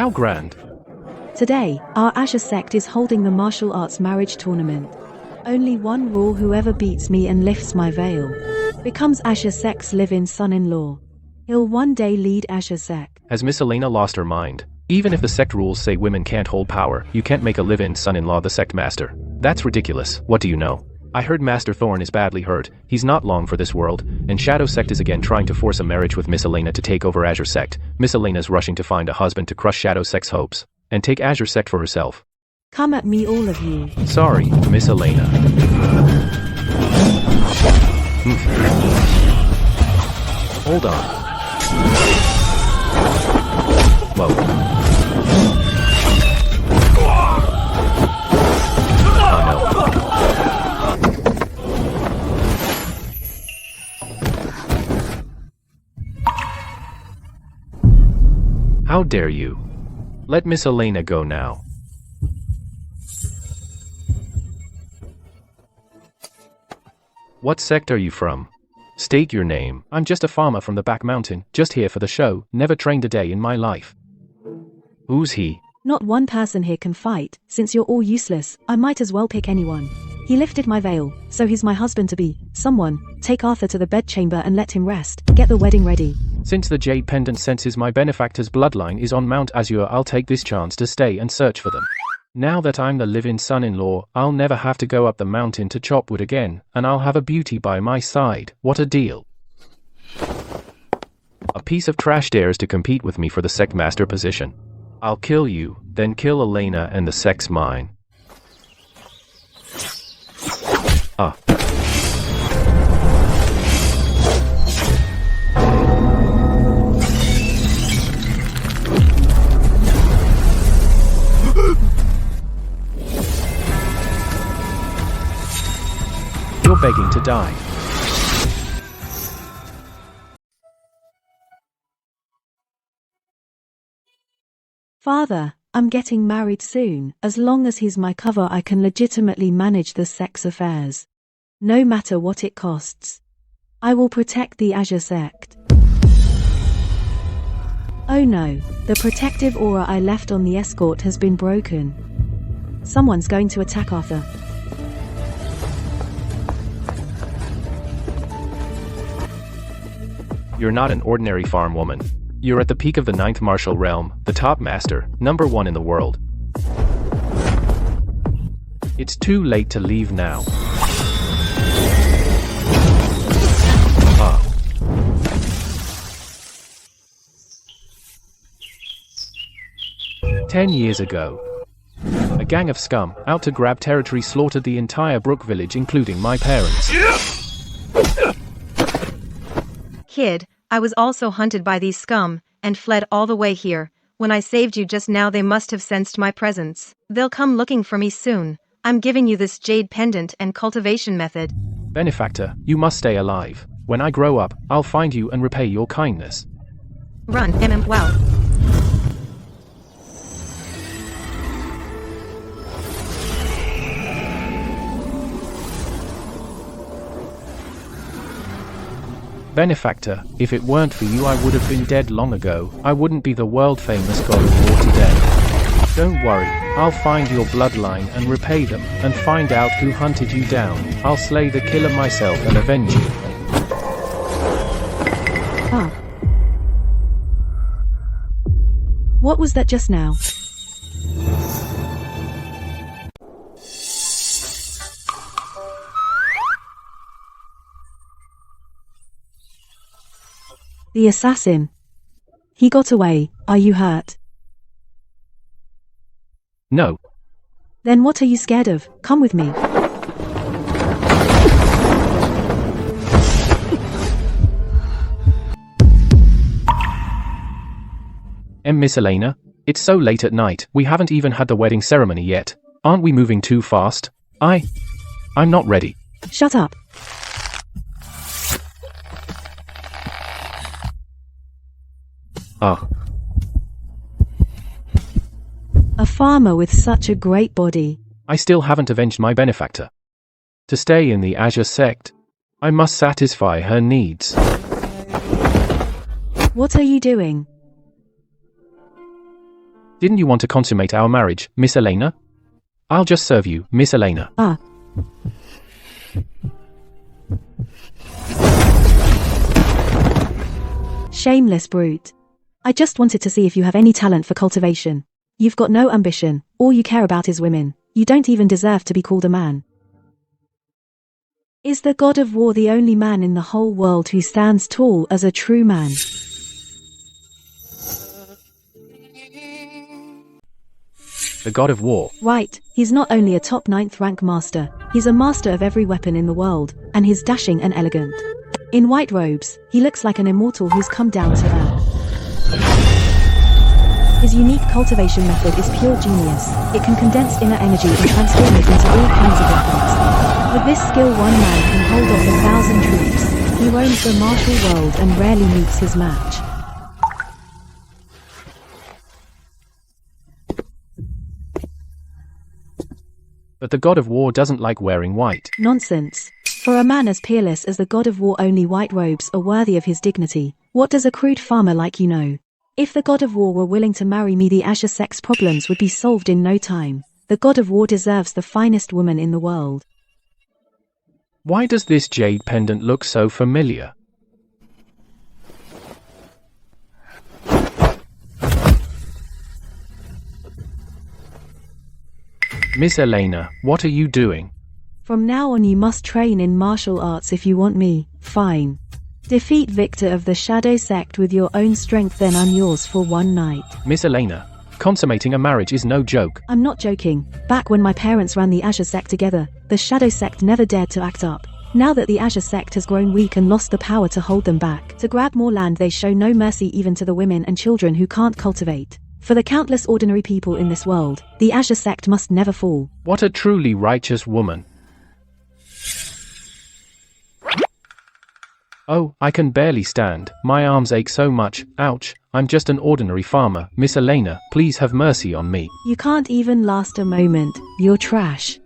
How grand. Today, our Azure Sect is holding the martial arts marriage tournament. Only one rule: whoever beats me and lifts my veil becomes Azure Sect's live-in son-in-law. He'll one day lead Azure Sect. Has Miss Elena lost her mind? Even if the sect rules say women can't hold power, you can't make a live-in son-in-law the sect master. That's ridiculous. What do you know? I heard Master Thorn is badly hurt. He's not long for this world, and Shadow Sect is again trying to force a marriage with Miss Elena to take over Azure Sect. Miss Elena's rushing to find a husband to crush Shadow Sect's hopes and take Azure Sect for herself. Come at me, all of you. Sorry, Miss Elena. Hold on. Whoa. How dare you? Let Miss Elena go now. What sect are you from? State your name. I'm just a farmer from the back mountain, just here for the show, never trained a day in my life. Who's he? Not one person here can fight. Since you're all useless, I might as well pick anyone. He lifted my veil, so he's my husband-to-be. Someone, take Arthur to the bedchamber and let him rest. Get the wedding ready. Since the jade pendant senses my benefactor's bloodline is on Mount Azure, I'll take this chance to stay and search for them. Now that I'm the live-in son-in-law, I'll never have to go up the mountain to chop wood again, and I'll have a beauty by my side. What a deal. A piece of trash dares to compete with me for the sect master position. I'll kill you, then kill Elena, and the sect's mine. Ah. You're begging to die. Father, I'm getting married soon. As long as he's my cover, I can legitimately manage the sect's affairs. No matter what it costs. I will protect the Azure Sect. Oh no, the protective aura I left on the escort has been broken. Someone's going to attack Arthur. You're not an ordinary farm woman. You're at the peak of the 9th martial realm, the top master, #1 in the world. It's too late to leave now. Ah. "10 years ago, a gang of scum, out to grab territory, slaughtered the entire Brook village, including my parents. Kid, I was also hunted by these scum, and fled all the way here. When I saved you just now, they must have sensed my presence. They'll come looking for me soon. I'm giving you this jade pendant and cultivation method." Benefactor, you must stay alive. When I grow up, I'll find you and repay your kindness. Run, wow. Benefactor, if it weren't for you, I would have been dead long ago. I wouldn't be the world-famous god of war today. Don't worry, I'll find your bloodline and repay them, and find out who hunted you down. I'll slay the killer myself and avenge you. Ah. What was that just now? The assassin. He got away. Are you hurt? No. Then what are you scared of? Come with me. Miss Elena? It's so late at night, we haven't even had the wedding ceremony yet. Aren't we moving too fast? I'm not ready. Shut up. Ah. A farmer with such a great body. I still haven't avenged my benefactor. To stay in the Azure Sect, I must satisfy her needs. What are you doing? Didn't you want to consummate our marriage, Miss Elena? I'll just serve you, Miss Elena. Ah. Shameless brute. I just wanted to see if you have any talent for cultivation. You've got no ambition. All you care about is women. You don't even deserve to be called a man. Is the god of war the only man in the whole world who stands tall as a true man? The god of war. Right, he's not only a top 9th rank master, he's a master of every weapon in the world, and he's dashing and elegant. In white robes, he looks like an immortal who's come down to earth. His unique cultivation method is pure genius. It can condense inner energy and transform it into all kinds of weapons. With this skill, one man can hold off 1,000 troops. He roams the martial world and rarely meets his match. But the god of war doesn't like wearing white. Nonsense. For a man as peerless as the god of war, only white robes are worthy of his dignity. What does a crude farmer like you know? If the god of war were willing to marry me, the Asher Sect's problems would be solved in no time. The god of war deserves the finest woman in the world. Why does this jade pendant look so familiar? Miss Elena, what are you doing? From now on you must train in martial arts if you want me. Fine. Defeat Victor of the Shadow Sect with your own strength, then I'm yours for one night. Miss Elena, consummating a marriage is no joke. I'm not joking. Back when my parents ran the Azure Sect together, the Shadow Sect never dared to act up. Now that the Azure Sect has grown weak and lost the power to hold them back, to grab more land, they show no mercy even to the women and children who can't cultivate. For the countless ordinary people in this world, the Azure Sect must never fall. What a truly righteous woman. Oh, I can barely stand. My arms ache so much. Ouch. I'm just an ordinary farmer. Miss Elena, please have mercy on me. You can't even last a moment. You're trash.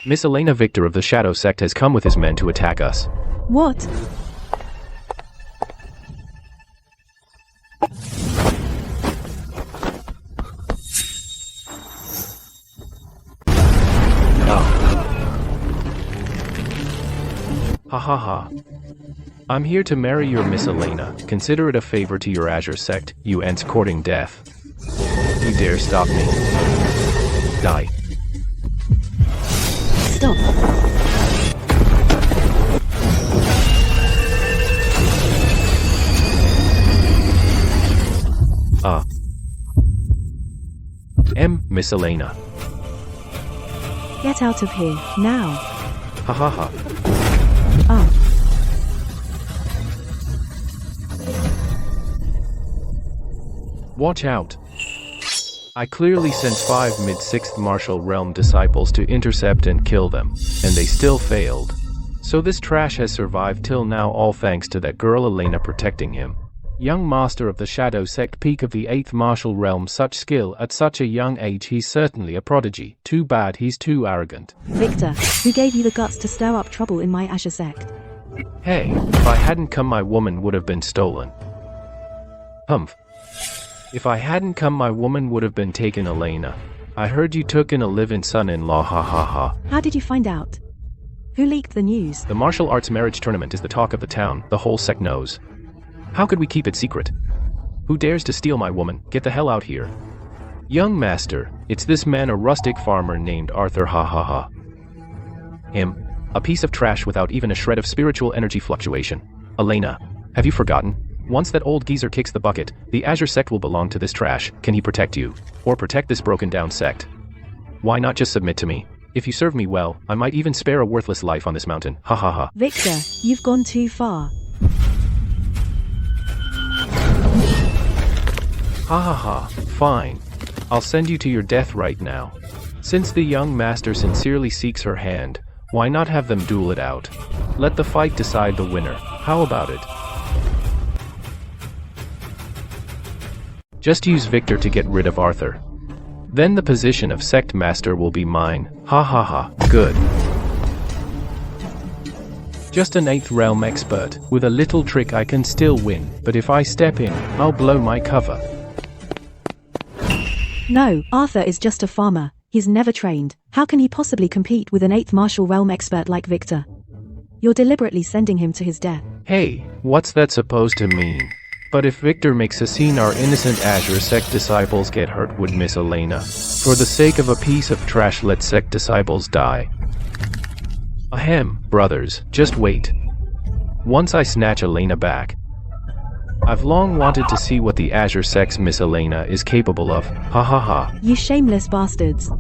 Miss Elena, Victor of the Shadow Sect has come with his men to attack us. What? Ha ha ha. I'm here to marry your Miss Elena. Consider it a favor to your Azure Sect, you ents courting death. You dare stop me. Die. Stop. Miss Elena. Get out of here, now. Ha ha ha. Watch out. I clearly sent 5 mid-6th Martial Realm disciples to intercept and kill them, and they still failed. So this trash has survived till now, all thanks to that girl Elena protecting him. Young master of the Shadow Sect, peak of the 8th Martial Realm, such skill at such a young age, he's certainly a prodigy. Too bad he's too arrogant. Victor, who gave you the guts to stir up trouble in my Azure Sect? Hey, if I hadn't come, my woman would have been stolen. Humph. If I hadn't come, my woman would have been taken, Elena. I heard you took in a live-in son-in-law, ha ha ha. How did you find out? Who leaked the news? The martial arts marriage tournament is the talk of the town, the whole sect knows. How could we keep it secret? Who dares to steal my woman? Get the hell out here. Young master, it's this man, a rustic farmer named Arthur, ha ha ha. Him, a piece of trash without even a shred of spiritual energy fluctuation. Elena, have you forgotten? Once that old geezer kicks the bucket, the Azure Sect will belong to this trash. Can he protect you? Or protect this broken down sect? Why not just submit to me? If you serve me well, I might even spare a worthless life on this mountain. Ha ha ha. Victor, you've gone too far. Ha ha ha. Fine. I'll send you to your death right now. Since the young master sincerely seeks her hand, why not have them duel it out? Let the fight decide the winner. How about it? Just use Victor to get rid of Arthur. Then the position of Sect Master will be mine. Ha ha ha. Good. Just an 8th realm expert. With a little trick I can still win, but if I step in, I'll blow my cover. No, Arthur is just a farmer. He's never trained. How can he possibly compete with an 8th martial realm expert like Victor? You're deliberately sending him to his death. Hey, what's that supposed to mean? But if Victor makes a scene, our innocent Azure Sect disciples get hurt, would Miss Elena. For the sake of a piece of trash, let Sect disciples die. Ahem, brothers, just wait. Once I snatch Elena back. I've long wanted to see what the Azure Sect's Miss Elena is capable of. Ha ha ha. You shameless bastards.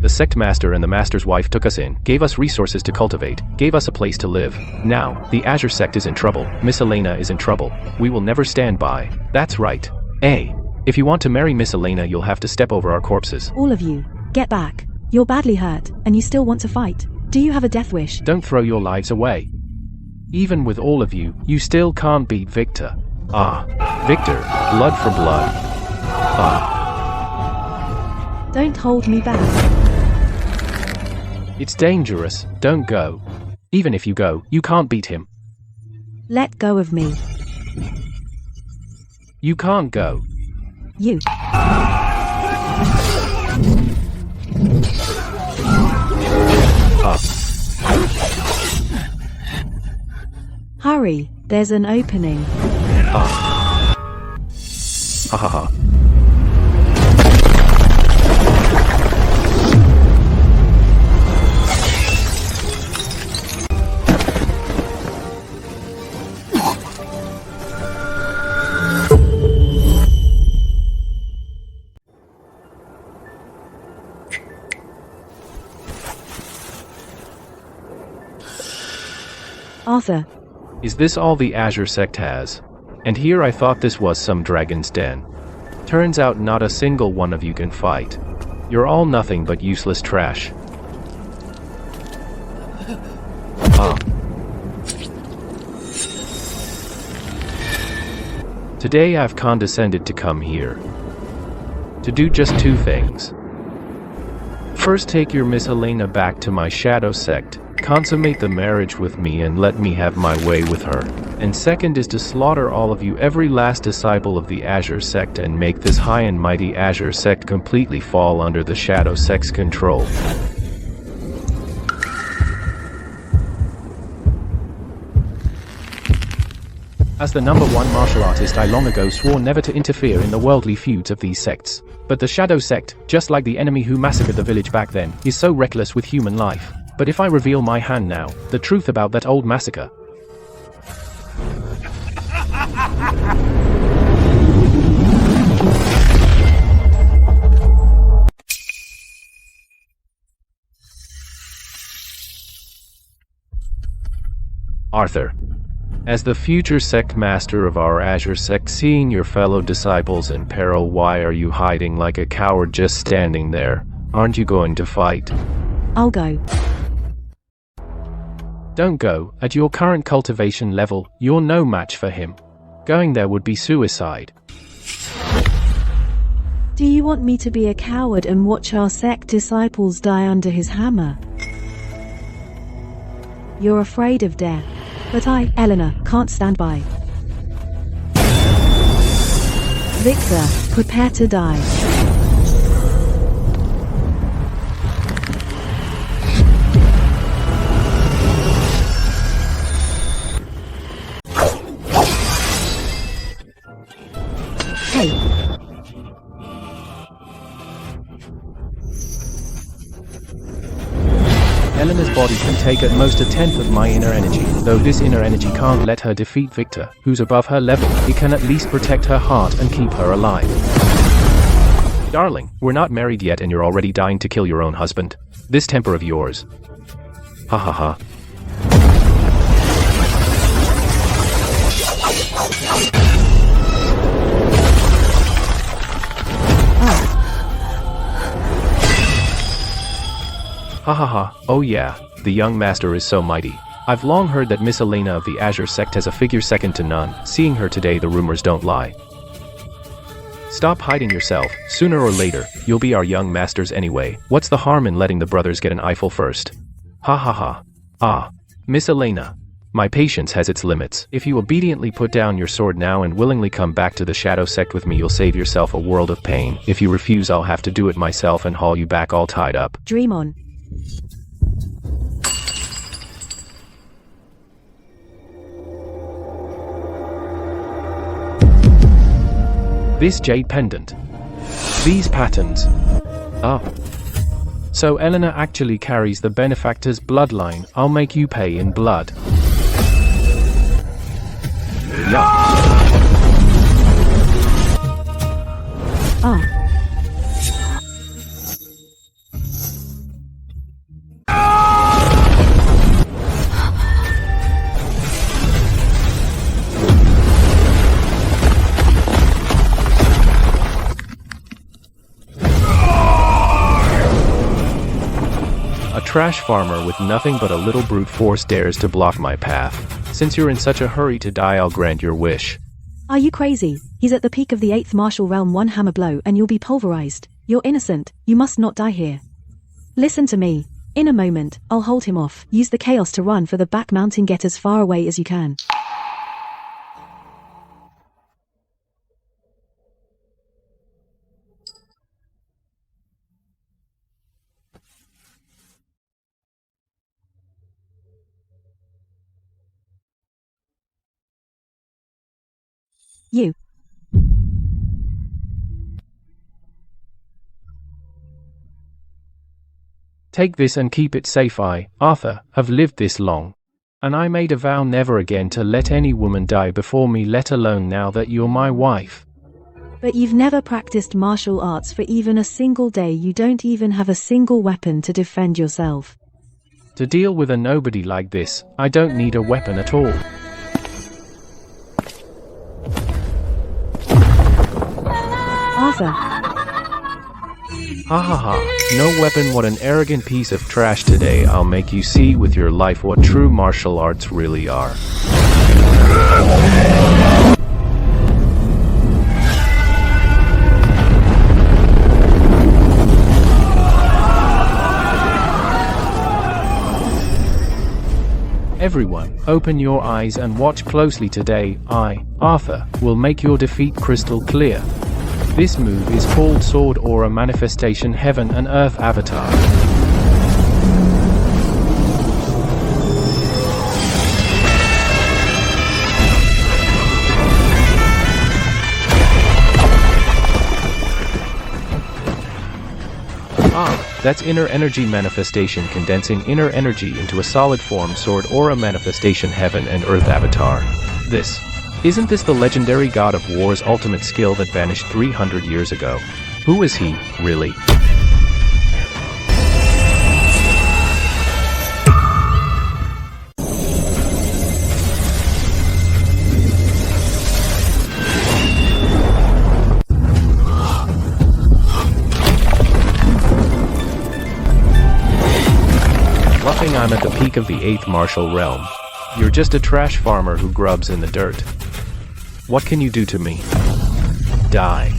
The sect master and the master's wife took us in, gave us resources to cultivate, gave us a place to live. Now, the Azure Sect is in trouble. Miss Elena is in trouble. We will never stand by. That's right. If you want to marry Miss Elena, you'll have to step over our corpses. All of you, get back. You're badly hurt, and you still want to fight. Do you have a death wish? Don't throw your lives away. Even with all of you, you still can't beat Victor. Victor, blood for blood. Don't hold me back. It's dangerous, don't go. Even if you go, you can't beat him. Let go of me. You can't go. You. Hurry, there's an opening. Ha ha ha. Arthur. Is this all the Azure Sect has? And here I thought this was some dragon's den. Turns out not a single one of you can fight. You're all nothing but useless trash. Today I've condescended to come here. To do just two things. First, take your Miss Elena back to my Shadow Sect. Consummate the marriage with me and let me have my way with her. And second is to slaughter all of you, every last disciple of the Azure Sect, and make this high and mighty Azure Sect completely fall under the Shadow Sect's control. As the #1 martial artist, I long ago swore never to interfere in the worldly feuds of these sects. But the Shadow Sect, just like the enemy who massacred the village back then, is so reckless with human life. But if I reveal my hand now, the truth about that old massacre. Arthur. As the future sect master of our Azure Sect, seeing your fellow disciples in peril, why are you hiding like a coward just standing there? Aren't you going to fight? I'll go. Don't go. At your current cultivation level, you're no match for him. Going there would be suicide. Do you want me to be a coward and watch our sect disciples die under his hammer? You're afraid of death. But I, Eleanor, can't stand by. Victor, prepare to die. Hey. Eleanor's body can take at most 1/10 of my inner energy, though this inner energy can't let her defeat Victor, who's above her level. It can at least protect her heart and keep her alive. Darling, we're not married yet and you're already dying to kill your own husband. This temper of yours. Ha ha ha. Ha ha ha, oh yeah, the young master is so mighty. I've long heard that Miss Elena of the Azure Sect has a figure second to none. Seeing her today, the rumors don't lie. Stop hiding yourself. Sooner or later, you'll be our young masters anyway. What's the harm in letting the brothers get an eyeful first? Ha ha ha. Miss Elena. My patience has its limits. If you obediently put down your sword now and willingly come back to the Shadow Sect with me, you'll save yourself a world of pain. If you refuse, I'll have to do it myself and haul you back all tied up. Dream on. This jade pendant. These patterns. Ah. So Eleanor actually carries the benefactor's bloodline. I'll make you pay in blood. Yeah. Ah. A trash farmer with nothing but a little brute force dares to block my path. Since you're in such a hurry to die, I'll grant your wish. Are you crazy? He's at the peak of the 8th martial realm. One hammer blow and you'll be pulverized. You're innocent. You must not die here. Listen to me. In a moment, I'll hold him off. Use the chaos to run for the back mountain. Get as far away as you can. You. Take this and keep it safe. I, Arthur, have lived this long. And I made a vow never again to let any woman die before me, let alone now that you're my wife. But you've never practiced martial arts for even a single day. You don't even have a single weapon to defend yourself. To deal with a nobody like this, I don't need a weapon at all. Arthur. Ha ha ha, no weapon. What an arrogant piece of trash. Today I'll make you see with your life what true martial arts really are. Everyone, open your eyes and watch closely. Today, I, Arthur, will make your defeat crystal clear. This move is called Sword Aura Manifestation Heaven and Earth Avatar. Ah, that's inner energy manifestation, condensing inner energy into a solid form. Sword Aura Manifestation Heaven and Earth Avatar. Isn't this the legendary god of war's ultimate skill that vanished 300 years ago? Who is he, really? Bluffing. I'm at the peak of the 8th martial realm. You're just a trash farmer who grubs in the dirt. What can you do to me? Die.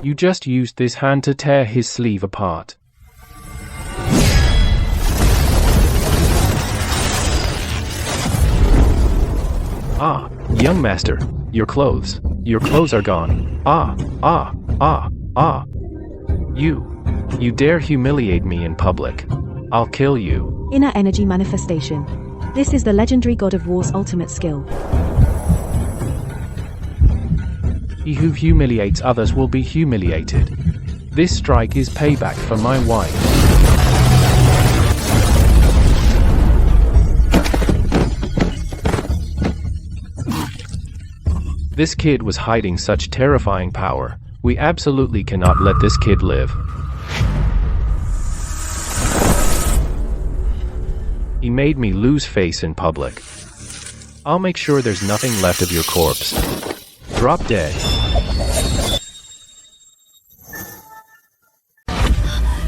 You just used this hand to tear his sleeve apart. Ah, young master, your clothes are gone. You dare humiliate me in public. I'll kill you. Inner energy manifestation. This is the legendary god of war's ultimate skill. He who humiliates others will be humiliated. This strike is payback for my wife. This kid was hiding such terrifying power. We absolutely cannot let this kid live. He made me lose face in public. I'll make sure there's nothing left of your corpse. Drop dead.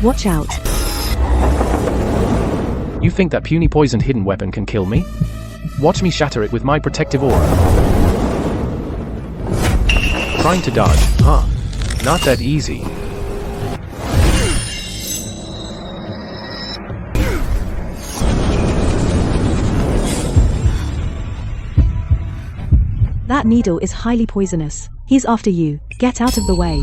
Watch out. You think that puny poisoned hidden weapon can kill me? Watch me shatter it with my protective aura. Trying to dodge, huh? Not that easy. That needle is highly poisonous. He's after you. Get out of the way.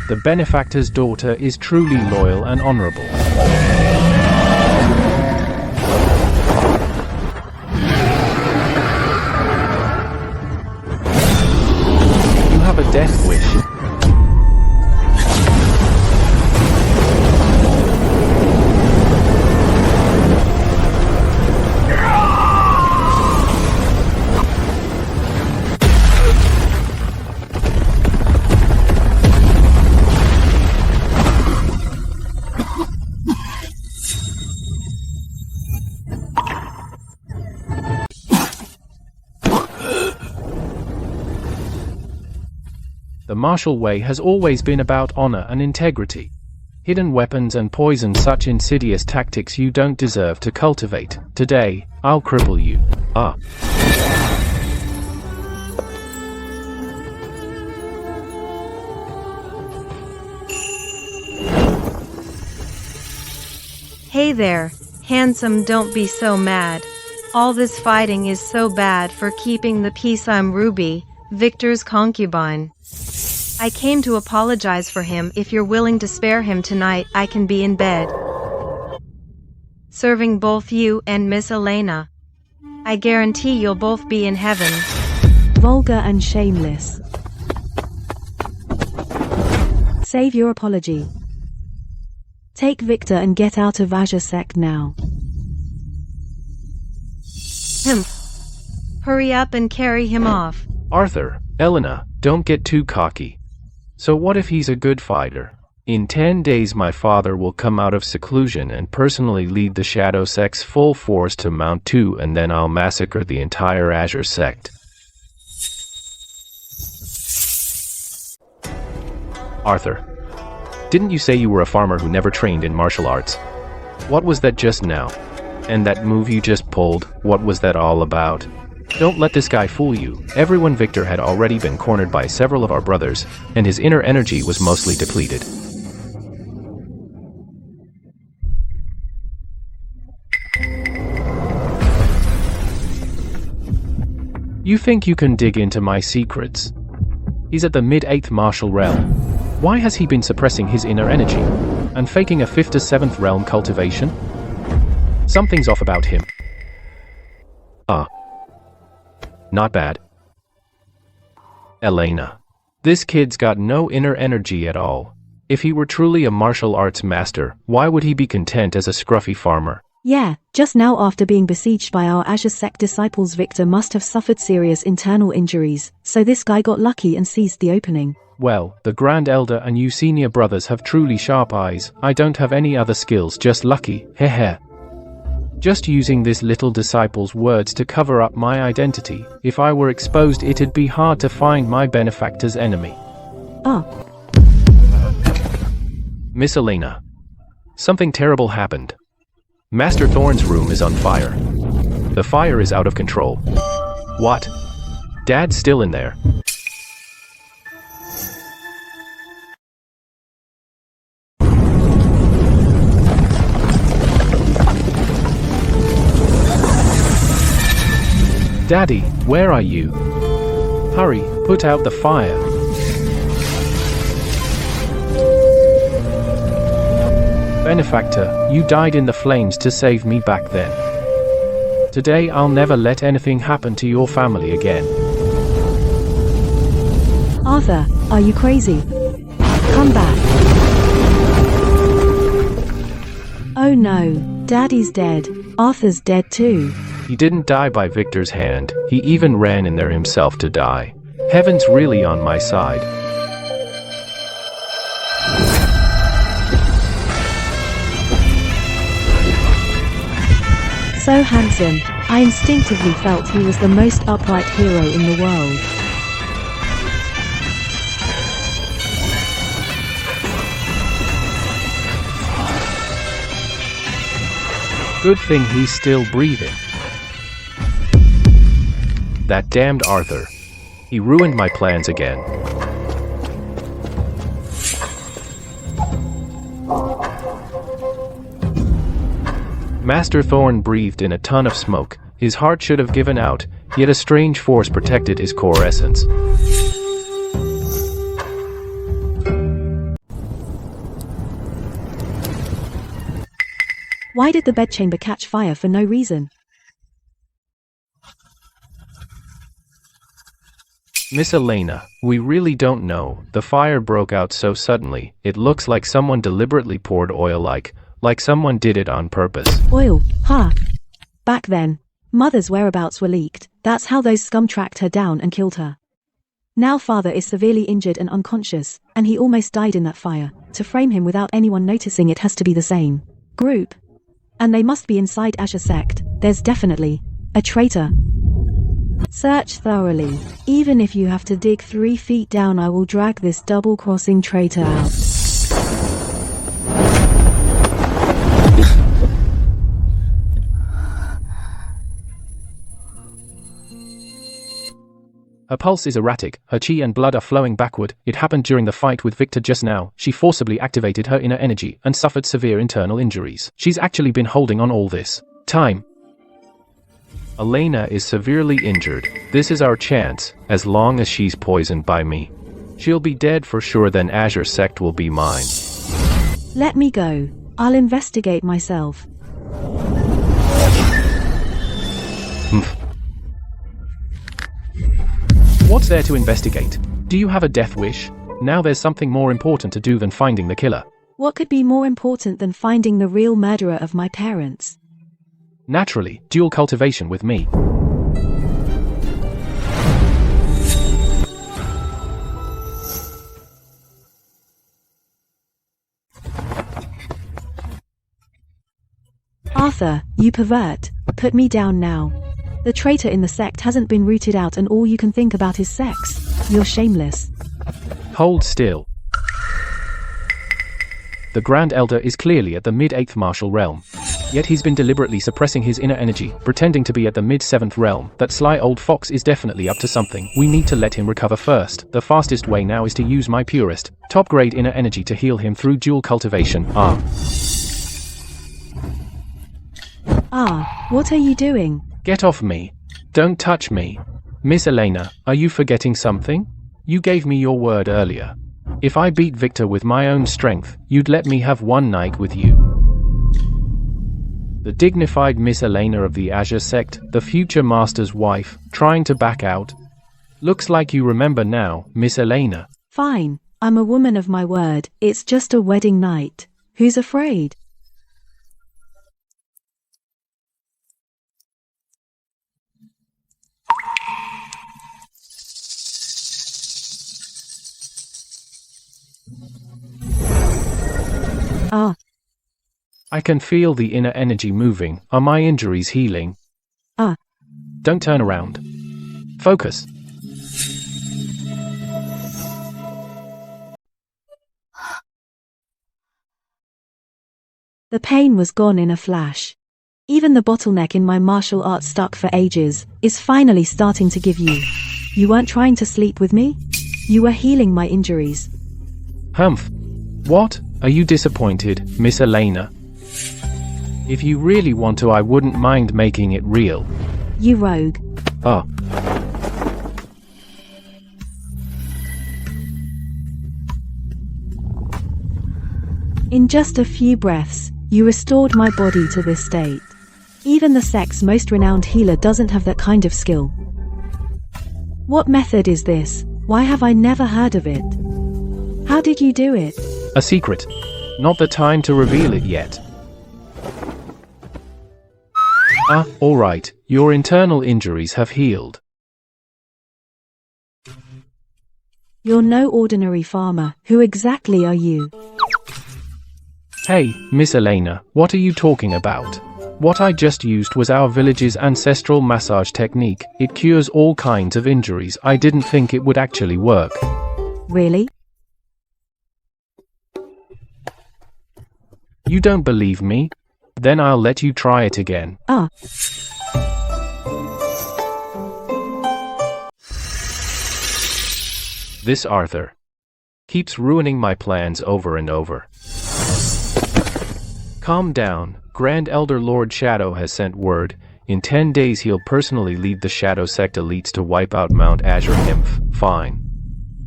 The benefactor's daughter is truly loyal and honorable. You have a death wish. The martial way has always been about honor and integrity. Hidden weapons and poison, such insidious tactics you don't deserve to cultivate. Today, I'll cripple you. Hey there, handsome, don't be so mad. All this fighting is so bad for keeping the peace. I'm Ruby, Victor's concubine. I came to apologize for him. If you're willing to spare him tonight, I can be in bed, serving both you and Miss Elena. I guarantee you'll both be in heaven. Vulgar and shameless. Save your apology. Take Victor and get out of Azure Sect now. Hurry up and carry him off. Arthur, Elena, don't get too cocky. So what if he's a good fighter? In 10 days my father will come out of seclusion and personally lead the Shadow Sect's full force to Mount 2, and then I'll massacre the entire Azure Sect. Arthur, didn't you say you were a farmer who never trained in martial arts? What was that just now? And that move you just pulled, what was that all about? Don't let this guy fool you. Everyone, Victor had already been cornered by several of our brothers, and his inner energy was mostly depleted. You think you can dig into my secrets? He's at the mid-8th martial realm. Why has he been suppressing his inner energy and faking a 5th to 7th realm cultivation? Something's off about him. Not bad. Elena. This kid's got no inner energy at all. If he were truly a martial arts master, why would he be content as a scruffy farmer? Yeah, just now after being besieged by our Azure Sect disciples, Victor must have suffered serious internal injuries, so this guy got lucky and seized the opening. Well, the Grand Elder and you senior brothers have truly sharp eyes. I don't have any other skills, just lucky, heh. Just using this little disciple's words to cover up my identity. If I were exposed, it'd be hard to find my benefactor's enemy. Miss Elena. Something terrible happened. Master Thorn's room is on fire. The fire is out of control. What? Dad's still in there. Daddy, where are you? Hurry, put out the fire. Benefactor, you died in the flames to save me back then. Today I'll never let anything happen to your family again. Arthur, are you crazy? Come back. Oh no, Daddy's dead. Arthur's dead too. He didn't die by Victor's hand, he even ran in there himself to die. Heaven's really on my side. So handsome, I instinctively felt he was the most upright hero in the world. Good thing he's still breathing. That damned Arthur. He ruined my plans again. Master Thorn breathed in a ton of smoke. His heart should have given out, yet a strange force protected his core essence. Why did the bedchamber catch fire for no reason? Miss Elena, we really don't know. The fire broke out so suddenly, it looks like someone deliberately poured oil like someone did it on purpose. Oil, ha! Back then, Mother's whereabouts were leaked. That's how those scum tracked her down and killed her. Now Father is severely injured and unconscious, and he almost died in that fire. To frame him without anyone noticing it has to be the same group. And they must be inside Asher Sect. There's definitely a traitor. Search thoroughly. Even if you have to dig 3 feet down, I will drag this double-crossing traitor out. Her pulse is erratic, her chi and blood are flowing backward. It happened during the fight with Victor just now. She forcibly activated her inner energy and suffered severe internal injuries. She's actually been holding on all this time. Elena is severely injured. This is our chance, as long as she's poisoned by me. She'll be dead for sure, then Asher Sect will be mine. Let me go. I'll investigate myself. What's there to investigate? Do you have a death wish? Now there's something more important to do than finding the killer. What could be more important than finding the real murderer of my parents? Naturally, dual cultivation with me. Arthur, you pervert. Put me down now. The traitor in the sect hasn't been rooted out and all you can think about is sex. You're shameless. Hold still. The Grand Elder is clearly at the mid-8th martial realm. Yet he's been deliberately suppressing his inner energy, pretending to be at the mid-7th realm. That sly old fox is definitely up to something. We need to let him recover first. The fastest way now is to use my purest, top-grade inner energy to heal him through dual cultivation. What are you doing? Get off me. Don't touch me. Miss Elena, are you forgetting something? You gave me your word earlier. If I beat Victor with my own strength, you'd let me have one night with you. The dignified Miss Elena of the Asher Sect, the future master's wife, trying to back out. Looks like you remember now, Miss Elena. Fine, I'm a woman of my word. It's just a wedding night. Who's afraid? I can feel the inner energy moving. Are my injuries healing? Don't turn around. Focus. The pain was gone in a flash. Even the bottleneck in my martial arts stuck for ages is finally starting to give you. You weren't trying to sleep with me? You were healing my injuries. Humph. What? Are you disappointed, Miss Elena? If you really want to, I wouldn't mind making it real. You rogue. In just a few breaths, you restored my body to this state. Even the sect's most renowned healer doesn't have that kind of skill. What method is this? Why have I never heard of it? How did you do it? A secret. Not the time to reveal it yet. Alright, your internal injuries have healed. You're no ordinary farmer. Who exactly are you? Hey, Miss Elena, what are you talking about? What I just used was our village's ancestral massage technique. It cures all kinds of injuries. I didn't think it would actually work. Really? You don't believe me? Then I'll let you try it again. Ah. This Arthur keeps ruining my plans over and over. Calm down. Grand Elder Lord Shadow has sent word. In 10 days he'll personally lead the Shadow Sect elites to wipe out Mount Azure Nymph. Fine.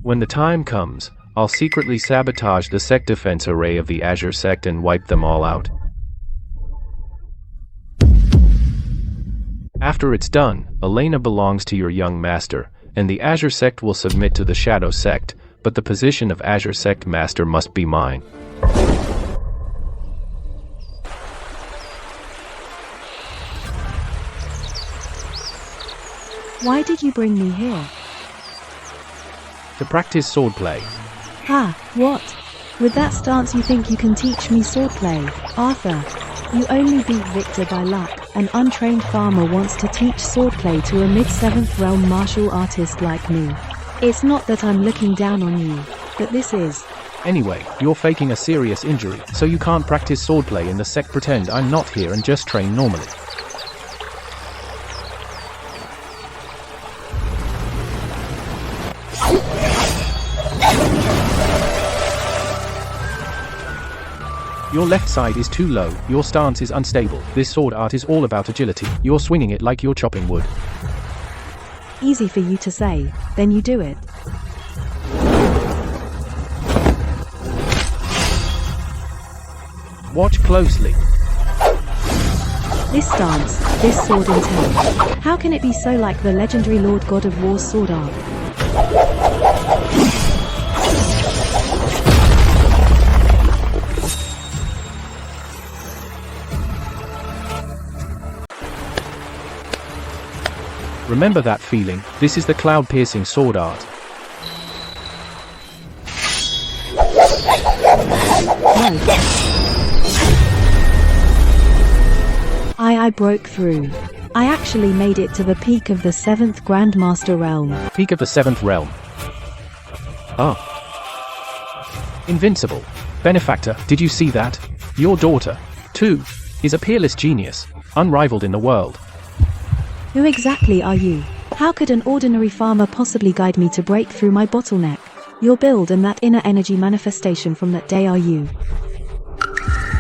When the time comes, I'll secretly sabotage the sect defense array of the Azure Sect and wipe them all out. After it's done, Elena belongs to your young master, and the Azure Sect will submit to the Shadow Sect, but the position of Azure Sect Master must be mine. Why did you bring me here? To practice swordplay. Ha, what? With that stance you think you can teach me swordplay, Arthur? You only beat Victor by luck. An untrained farmer wants to teach swordplay to a mid-7th realm martial artist like me. It's not that I'm looking down on you, but this is. Anyway, you're faking a serious injury, so you can't practice swordplay in the sect. Pretend I'm not here and just train normally. Your left side is too low, your stance is unstable. This sword art is all about agility. You're swinging it like you're chopping wood. Easy for you to say, then you do it. Watch closely. This stance, this sword intent. How can it be so like the legendary Lord God of War's sword art? Remember that feeling? This is the cloud-piercing sword art. No. I broke through. I actually made it to the peak of the 7th Grandmaster realm. Peak of the 7th realm. Oh. Invincible. Benefactor, did you see that? Your daughter, too, is a peerless genius, unrivaled in the world. Who exactly are you? How could an ordinary farmer possibly guide me to break through my bottleneck? Your build and that inner energy manifestation from that day are you.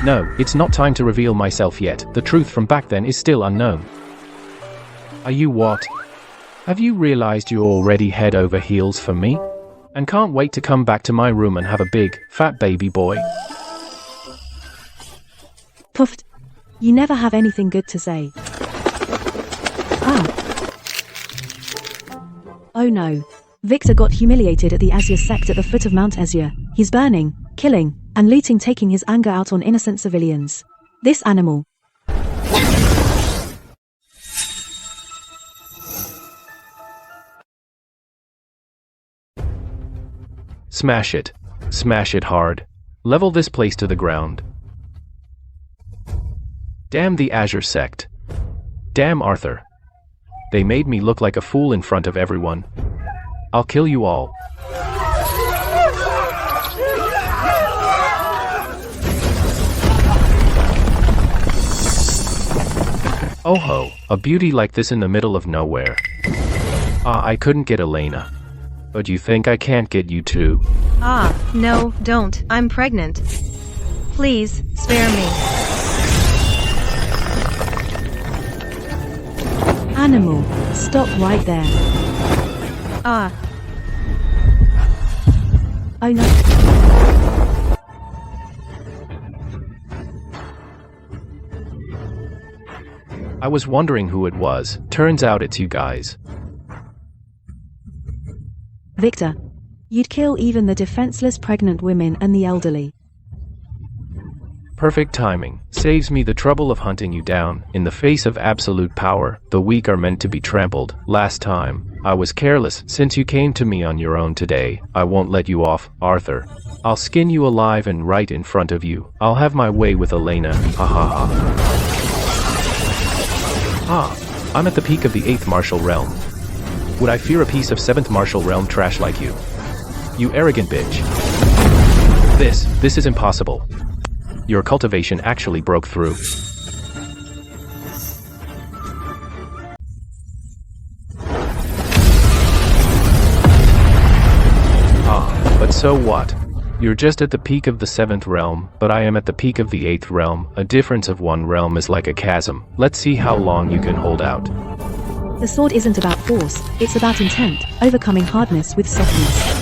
No, it's not time to reveal myself yet. The truth from back then is still unknown. Are you what? Have you realized you're already head over heels for me? And can't wait to come back to my room and have a big, fat baby boy? Puffed. You never have anything good to say. Oh no. Victor got humiliated at the Azure Sect at the foot of Mount Azure. He's burning, killing, and looting, taking his anger out on innocent civilians. This animal. Smash it. Smash it hard. Level this place to the ground. Damn the Azure Sect. Damn Arthur. They made me look like a fool in front of everyone. I'll kill you all. Oh ho, a beauty like this in the middle of nowhere. I couldn't get Elena. But you think I can't get you too? No, don't. I'm pregnant. Please, spare me. Animal, stop right there. Oh no. I was wondering who it was. Turns out it's you guys. Victor, you'd kill even the defenseless pregnant women and the elderly. Perfect timing. Saves me the trouble of hunting you down. In the face of absolute power, the weak are meant to be trampled. Last time, I was careless. Since you came to me on your own today, I won't let you off, Arthur. I'll skin you alive and right in front of you. I'll have my way with Elena. Ha ha ha. I'm at the peak of the 8th martial realm. Would I fear a piece of 7th martial realm trash like you? You arrogant bitch. This is impossible. Your cultivation actually broke through. So what? You're just at the peak of the 7th realm, but I am at the peak of the 8th realm. A difference of 1 realm is like a chasm. Let's see how long you can hold out. The sword isn't about force, it's about intent, overcoming hardness with softness.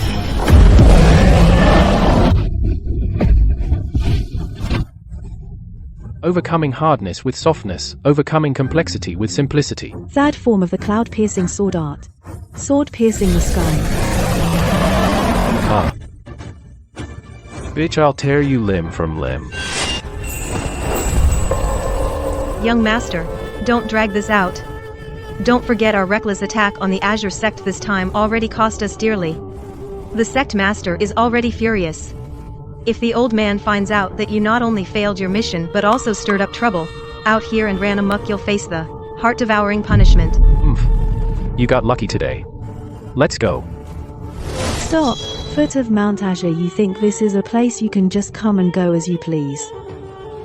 Overcoming hardness with softness, overcoming complexity with simplicity. Third form of the cloud-piercing sword art. Sword piercing the sky. Ah. Bitch, I'll tear you limb from limb. Young master, don't drag this out. Don't forget our reckless attack on the Azure Sect this time already cost us dearly. The sect master is already furious. If the old man finds out that you not only failed your mission but also stirred up trouble out here and ran amok, you'll face the heart-devouring punishment. You got lucky today. Let's go. Stop! Foot of Mount Azure, you think this is a place you can just come and go as you please?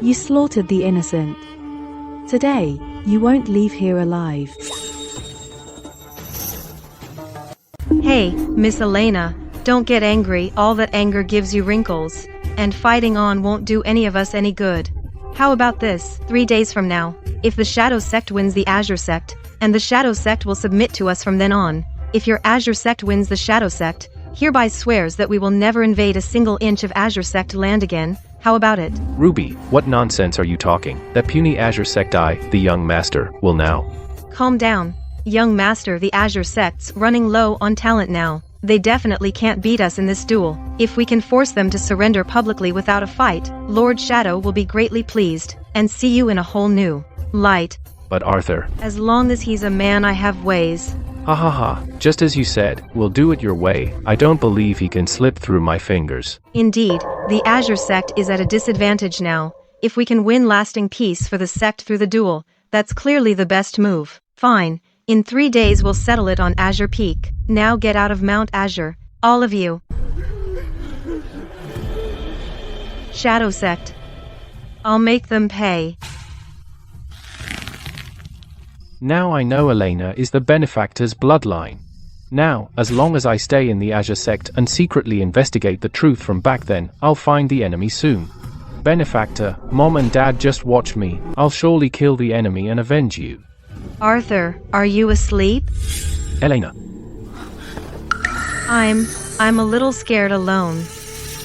You slaughtered the innocent. Today, you won't leave here alive. Hey, Miss Elena, don't get angry. All that anger gives you wrinkles, and fighting on won't do any of us any good. How about this? 3 days from now, if the Shadow Sect wins the Azure Sect, and the Shadow Sect will submit to us from then on. If your Azure Sect wins the Shadow Sect, hereby swears that we will never invade a single inch of Azure Sect land again. How about it? Ruby, what nonsense are you talking? That puny Azure Sect the young master, will now. Calm down, young master. The Azure Sect's running low on talent now. They definitely can't beat us in this duel. If we can force them to surrender publicly without a fight, Lord Shadow will be greatly pleased, and see you in a whole new light. But Arthur... As long as he's a man, I have ways. Ha ha ha, just as you said, we'll do it your way. I don't believe he can slip through my fingers. Indeed, the Azure Sect is at a disadvantage now. If we can win lasting peace for the sect through the duel, that's clearly the best move. Fine, in 3 days we'll settle it on Azure Peak. Now get out of Mount Azure, all of you. Shadow Sect. I'll make them pay. Now I know Elena is the benefactor's bloodline. Now, as long as I stay in the Azure Sect and secretly investigate the truth from back then, I'll find the enemy soon. Benefactor, Mom and Dad, just watch me. I'll surely kill the enemy and avenge you. Arthur, are you asleep? Elena. I'm a little scared alone.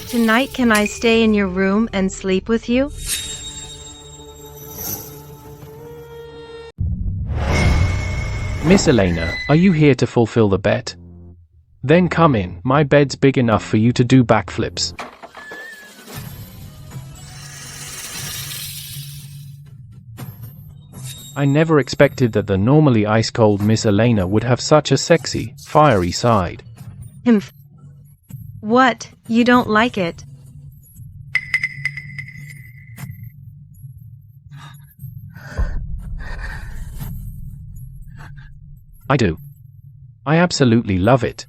Tonight, can I stay in your room and sleep with you? Miss Elena, are you here to fulfill the bet? Then come in, my bed's big enough for you to do backflips. I never expected that the normally ice-cold Miss Elena would have such a sexy, fiery side. What? You don't like it? I do. I absolutely love it.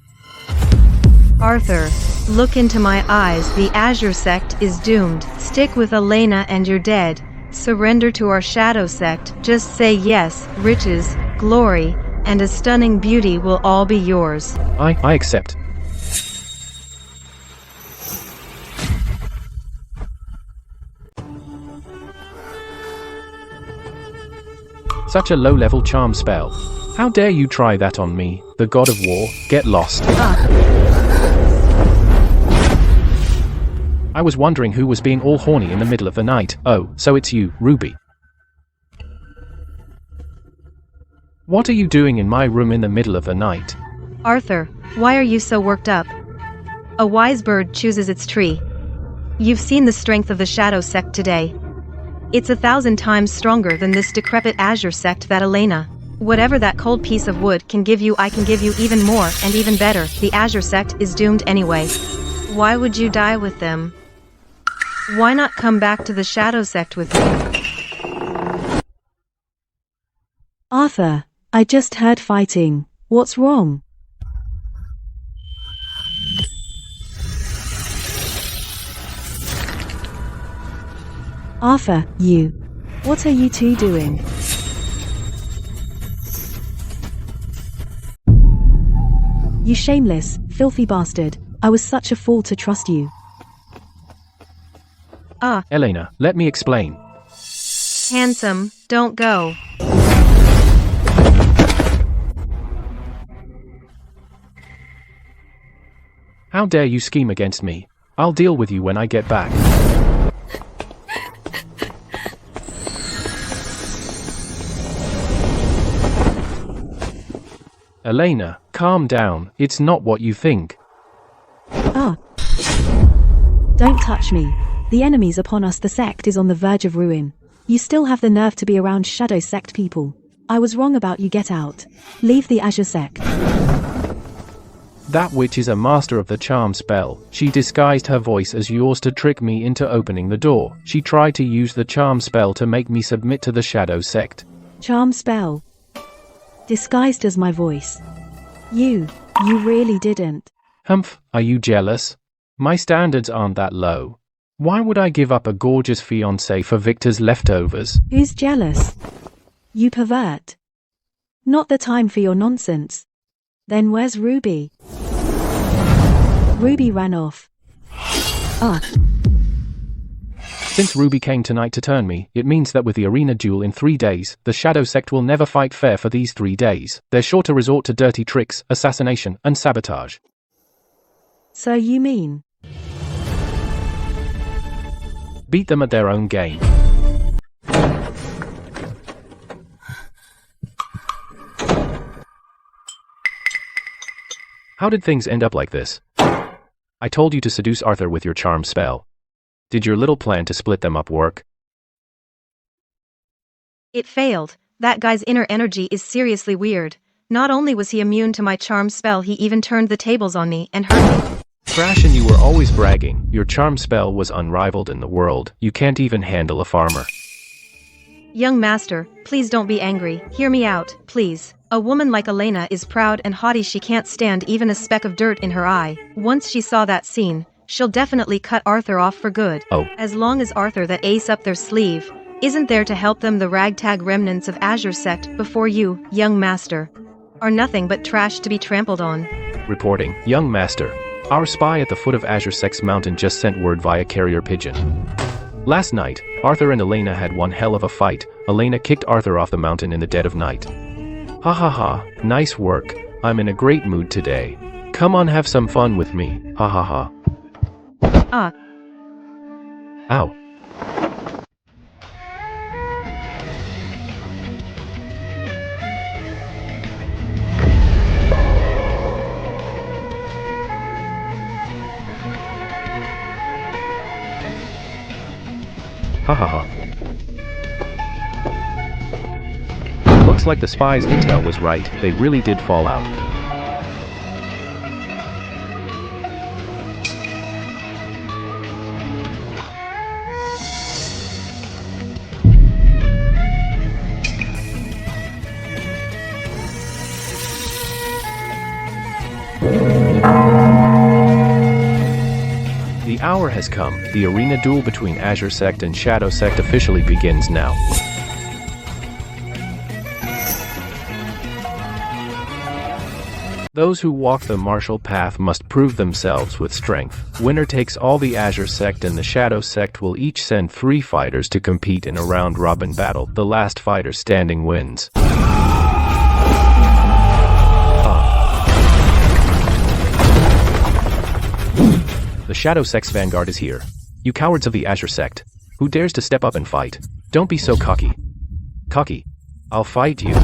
Arthur, look into my eyes. The Azure Sect is doomed. Stick with Elena and you're dead. Surrender to our Shadow Sect. Just say yes. Riches, glory, and a stunning beauty will all be yours. I accept. Such a low-level charm spell. How dare you try that on me, the god of war? Get lost. I was wondering who was being all horny in the middle of the night. Oh, so it's you, Ruby. What are you doing in my room in the middle of the night? Arthur, why are you so worked up? A wise bird chooses its tree. You've seen the strength of the Shadow Sect today. It's 1,000 times stronger than this decrepit Azure Sect that Elena. Whatever that cold piece of wood can give you, I can give you even more and even better. The Azure Sect is doomed anyway. Why would you die with them? Why not come back to the Shadow Sect with me? Arthur, I just heard fighting. What's wrong? Arthur, you. What are you two doing? You shameless, filthy bastard. I was such a fool to trust you. Elena, let me explain. Handsome, don't go. How dare you scheme against me? I'll deal with you when I get back. Elena, calm down. It's not what you think. Don't touch me. The enemy's upon us. The sect is on the verge of ruin. You still have the nerve to be around Shadow Sect people. I was wrong about you. Get out. Leave the Azure Sect. That witch is a master of the charm spell. She disguised her voice as yours to trick me into opening the door. She tried to use the charm spell to make me submit to the Shadow Sect. Charm spell. Disguised as my voice. You really didn't. Humph, are you jealous? My standards aren't that low. Why would I give up a gorgeous fiancé for Victor's leftovers? Who's jealous? You pervert. Not the time for your nonsense. Then where's Ruby? Ruby ran off. Since Ruby came tonight to turn me, it means that with the arena duel in 3 days, the Shadow Sect will never fight fair for these 3 days. They're sure to resort to dirty tricks, assassination, and sabotage. So you mean? Beat them at their own game. How did things end up like this? I told you to seduce Arthur with your charm spell. Did your little plan to split them up work? It failed. That guy's inner energy is seriously weird. Not only was he immune to my charm spell, he even turned the tables on me and hurt me. Crash, and you were always bragging. Your charm spell was unrivaled in the world. You can't even handle a farmer. Young master, please don't be angry. Hear me out, please. A woman like Elena is proud and haughty. She can't stand even a speck of dirt in her eye. Once she saw that scene, she'll definitely cut Arthur off for good. Oh. As long as Arthur that ace up their sleeve isn't there to help them, the ragtag remnants of Azure Sect before you, young master, are nothing but trash to be trampled on. Reporting, young master. Our spy at the foot of Azure Sect's mountain just sent word via carrier pigeon. Last night, Arthur and Elena had one hell of a fight. Elena kicked Arthur off the mountain in the dead of night. Ha ha ha, nice work. I'm in a great mood today. Come on, have some fun with me. Ha ha ha. Ow. Ha ha ha. Looks like the spy's intel was right. They really did fall out. The hour has come. The arena duel between Azure Sect and Shadow Sect officially begins now. Those who walk the martial path must prove themselves with strength. Winner takes all. The Azure Sect and the Shadow Sect will each send 3 fighters to compete in a round-robin battle. The last fighter standing wins. The Shadow Sect's vanguard is here. You cowards of the Azure Sect. Who dares to step up and fight? Don't be so cocky. Cocky. I'll fight you.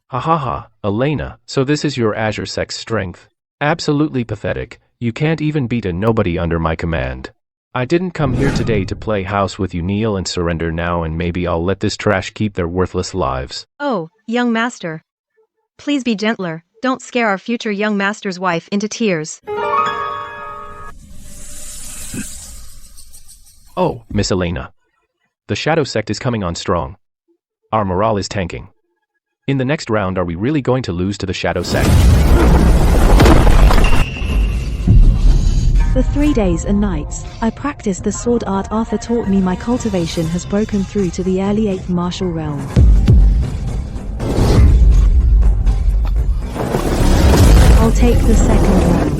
Ha ha ha, Elena, so this is your Azure Sect's strength. Absolutely pathetic. You can't even beat a nobody under my command. I didn't come here today to play house with you. Kneel and surrender now, and maybe I'll let this trash keep their worthless lives. Oh, young master. Please be gentler. Don't scare our future young master's wife into tears. Oh, Miss Elena. The Shadow Sect is coming on strong. Our morale is tanking. In the next round, are we really going to lose to the Shadow Sect? For 3 days and nights, I practiced the sword art Arthur taught me. My cultivation has broken through to the early 8th martial realm. I'll take the second round.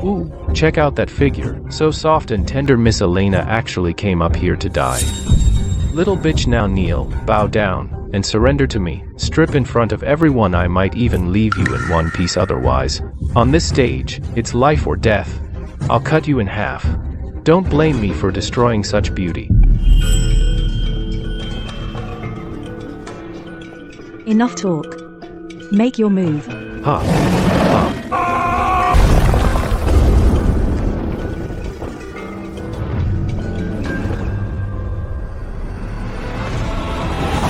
Ooh, check out that figure. So soft and tender. Miss Elena actually came up here to die. Little bitch, now kneel, bow down, and surrender to me. Strip in front of everyone. I might even leave you in one piece otherwise. On this stage, it's life or death. I'll cut you in half. Don't blame me for destroying such beauty. Enough talk. Make your move. Ha. Ha.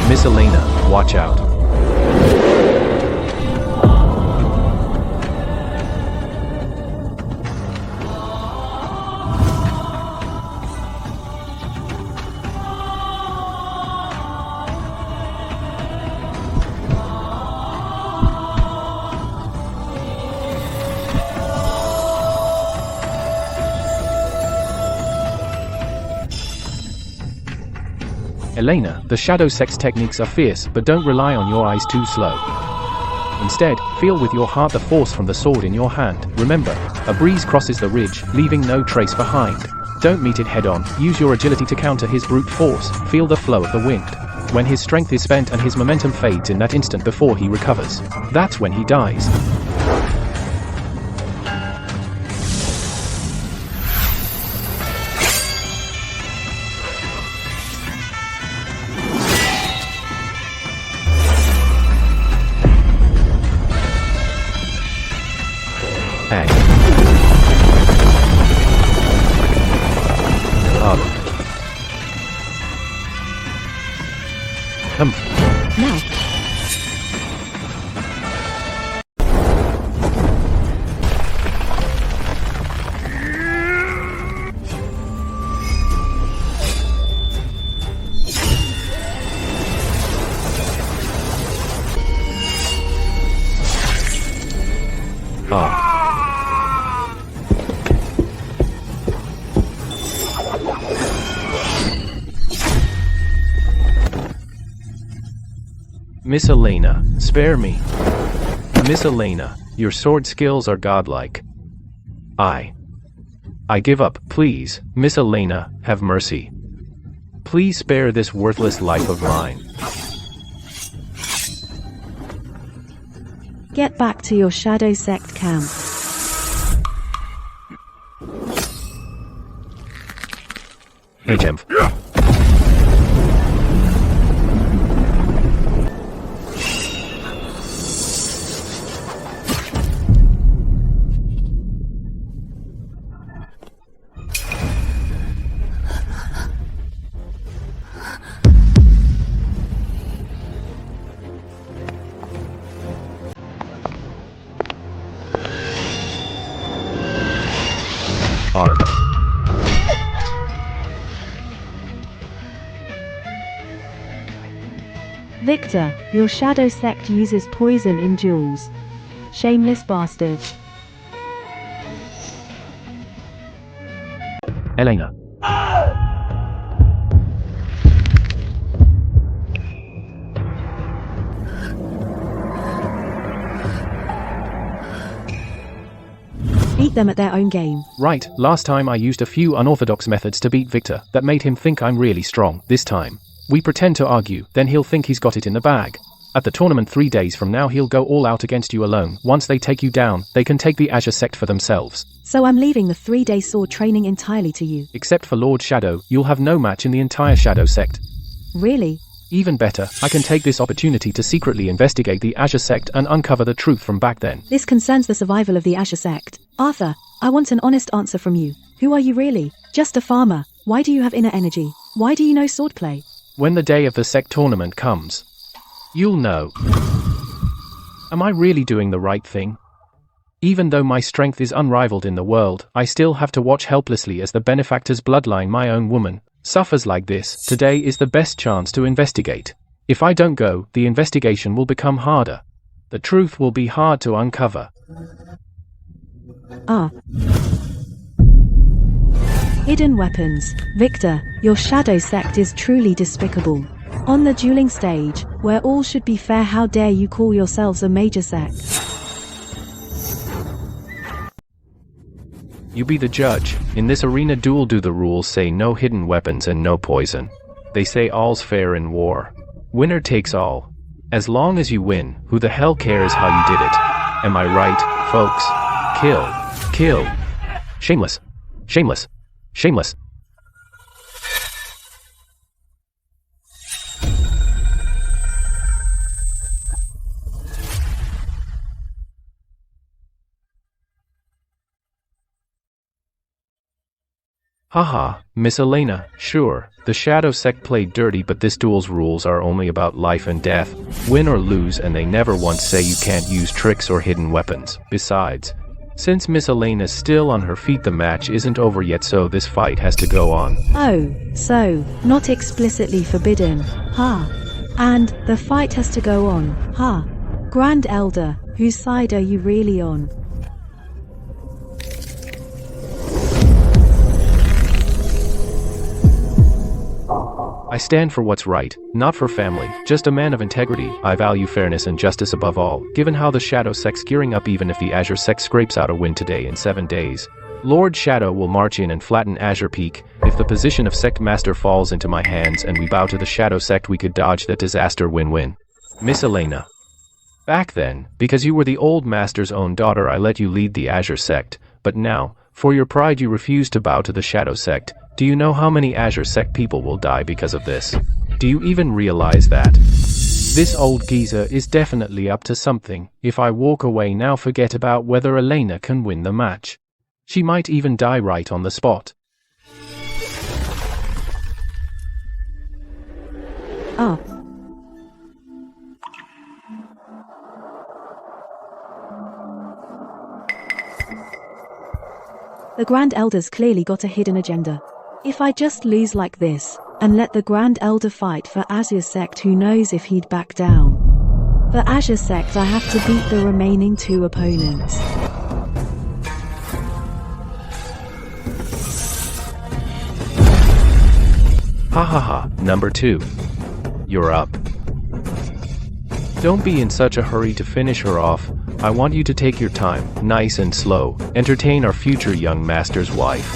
Miss Elena, watch out. Elena, the Shadow Sect's techniques are fierce, but don't rely on your eyes too slow. Instead, feel with your heart the force from the sword in your hand. Remember, a breeze crosses the ridge, leaving no trace behind. Don't meet it head on, use your agility to counter his brute force, feel the flow of the wind. When his strength is spent and his momentum fades in that instant before he recovers, that's when he dies. Come. Now. Miss Elena, spare me. Miss Elena, your sword skills are godlike. I give up, please. Miss Elena, have mercy. Please spare this worthless life of mine. Get back to your Shadow Sect camp. Hey, Jemf. Victor, your Shadow Sect uses poison in duels. Shameless bastard. Elena. Beat them at their own game. Right, last time I used a few unorthodox methods to beat Victor that made him think I'm really strong. This time, we pretend to argue, then he'll think he's got it in the bag. At the tournament 3 days from now he'll go all out against you alone. Once they take you down, they can take the Azure Sect for themselves. So I'm leaving the 3-day sword training entirely to you. Except for Lord Shadow, you'll have no match in the entire Shadow Sect. Really? Even better, I can take this opportunity to secretly investigate the Azure Sect and uncover the truth from back then. This concerns the survival of the Azure Sect. Arthur, I want an honest answer from you. Who are you really? Just a farmer. Why do you have inner energy? Why do you know swordplay? When the day of the Sect tournament comes, you'll know. Am I really doing the right thing? Even though my strength is unrivaled in the world, I still have to watch helplessly as the benefactor's bloodline, my own woman, suffers like this. Today is the best chance to investigate. If I don't go, the investigation will become harder. The truth will be hard to uncover. Hidden weapons. Victor, your Shadow Sect is truly despicable. On the dueling stage, where all should be fair, how dare you call yourselves a major sect? You be the judge. In this arena duel, do the rules say no hidden weapons and no poison? They say all's fair in war. Winner takes all. As long as you win, who the hell cares how you did it? Am I right, folks? Kill. Kill. Shameless. Shameless. Shameless. Haha, Miss Elena, sure, the Shadow Sect played dirty, but this duel's rules are only about life and death. Win or lose, and they never once say you can't use tricks or hidden weapons. Besides, since Miss Elena's still on her feet, the match isn't over yet, so this fight has to go on. Oh, so, not explicitly forbidden, huh? And, the fight has to go on, huh? Grand Elder, whose side are you really on? I stand for what's right, not for family, just a man of integrity. I value fairness and justice above all, given how the Shadow Sect's gearing up. Even if the Azure Sect scrapes out a win today in 7 days, Lord Shadow will march in and flatten Azure Peak. If the position of Sect Master falls into my hands and we bow to the Shadow Sect, we could dodge that disaster. Win-win. Miss Elena. Back then, because you were the old master's own daughter, I let you lead the Azure Sect, but now, for your pride, you refuse to bow to the Shadow Sect. Do you know how many Azure Sect people will die because of this? Do you even realize that? This old geezer is definitely up to something. If I walk away now, forget about whether Elena can win the match. She might even die right on the spot. The Grand Elder's clearly got a hidden agenda. If I just lose like this, and let the Grand Elder fight for Azure Sect, who knows if he'd back down. For Azure Sect, I have to beat the remaining 2 opponents. Ha ha ha, number 2. You're up. Don't be in such a hurry to finish her off. I want you to take your time, nice and slow. Entertain our future young master's wife.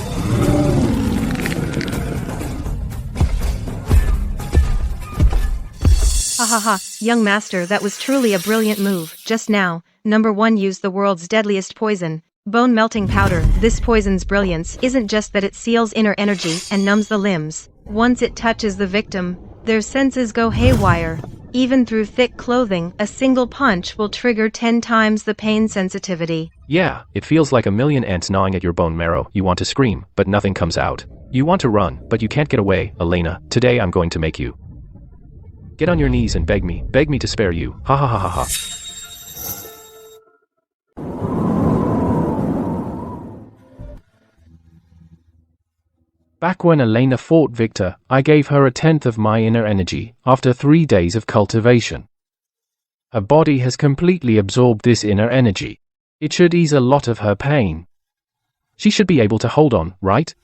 Ha ha ha, young master, that was truly a brilliant move. Just now, number 1 used the world's deadliest poison, bone melting powder. This poison's brilliance isn't just that it seals inner energy and numbs the limbs. Once it touches the victim, their senses go haywire. Even through thick clothing, a single punch will trigger 10 times the pain sensitivity. Yeah, it feels like a million ants gnawing at your bone marrow. You want to scream, but nothing comes out. You want to run, but you can't get away. Elena, today I'm going to make you. Get on your knees and beg me to spare you. Ha ha ha ha ha. Back when Elena fought Victor, I gave her 1/10 of my inner energy, after 3 days of cultivation. Her body has completely absorbed this inner energy. It should ease a lot of her pain. She should be able to hold on, right?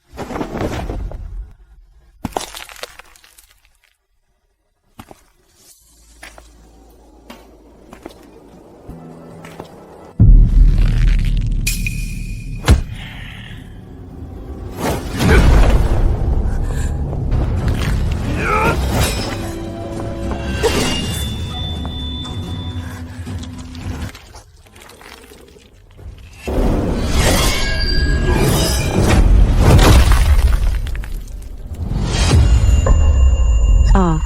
are.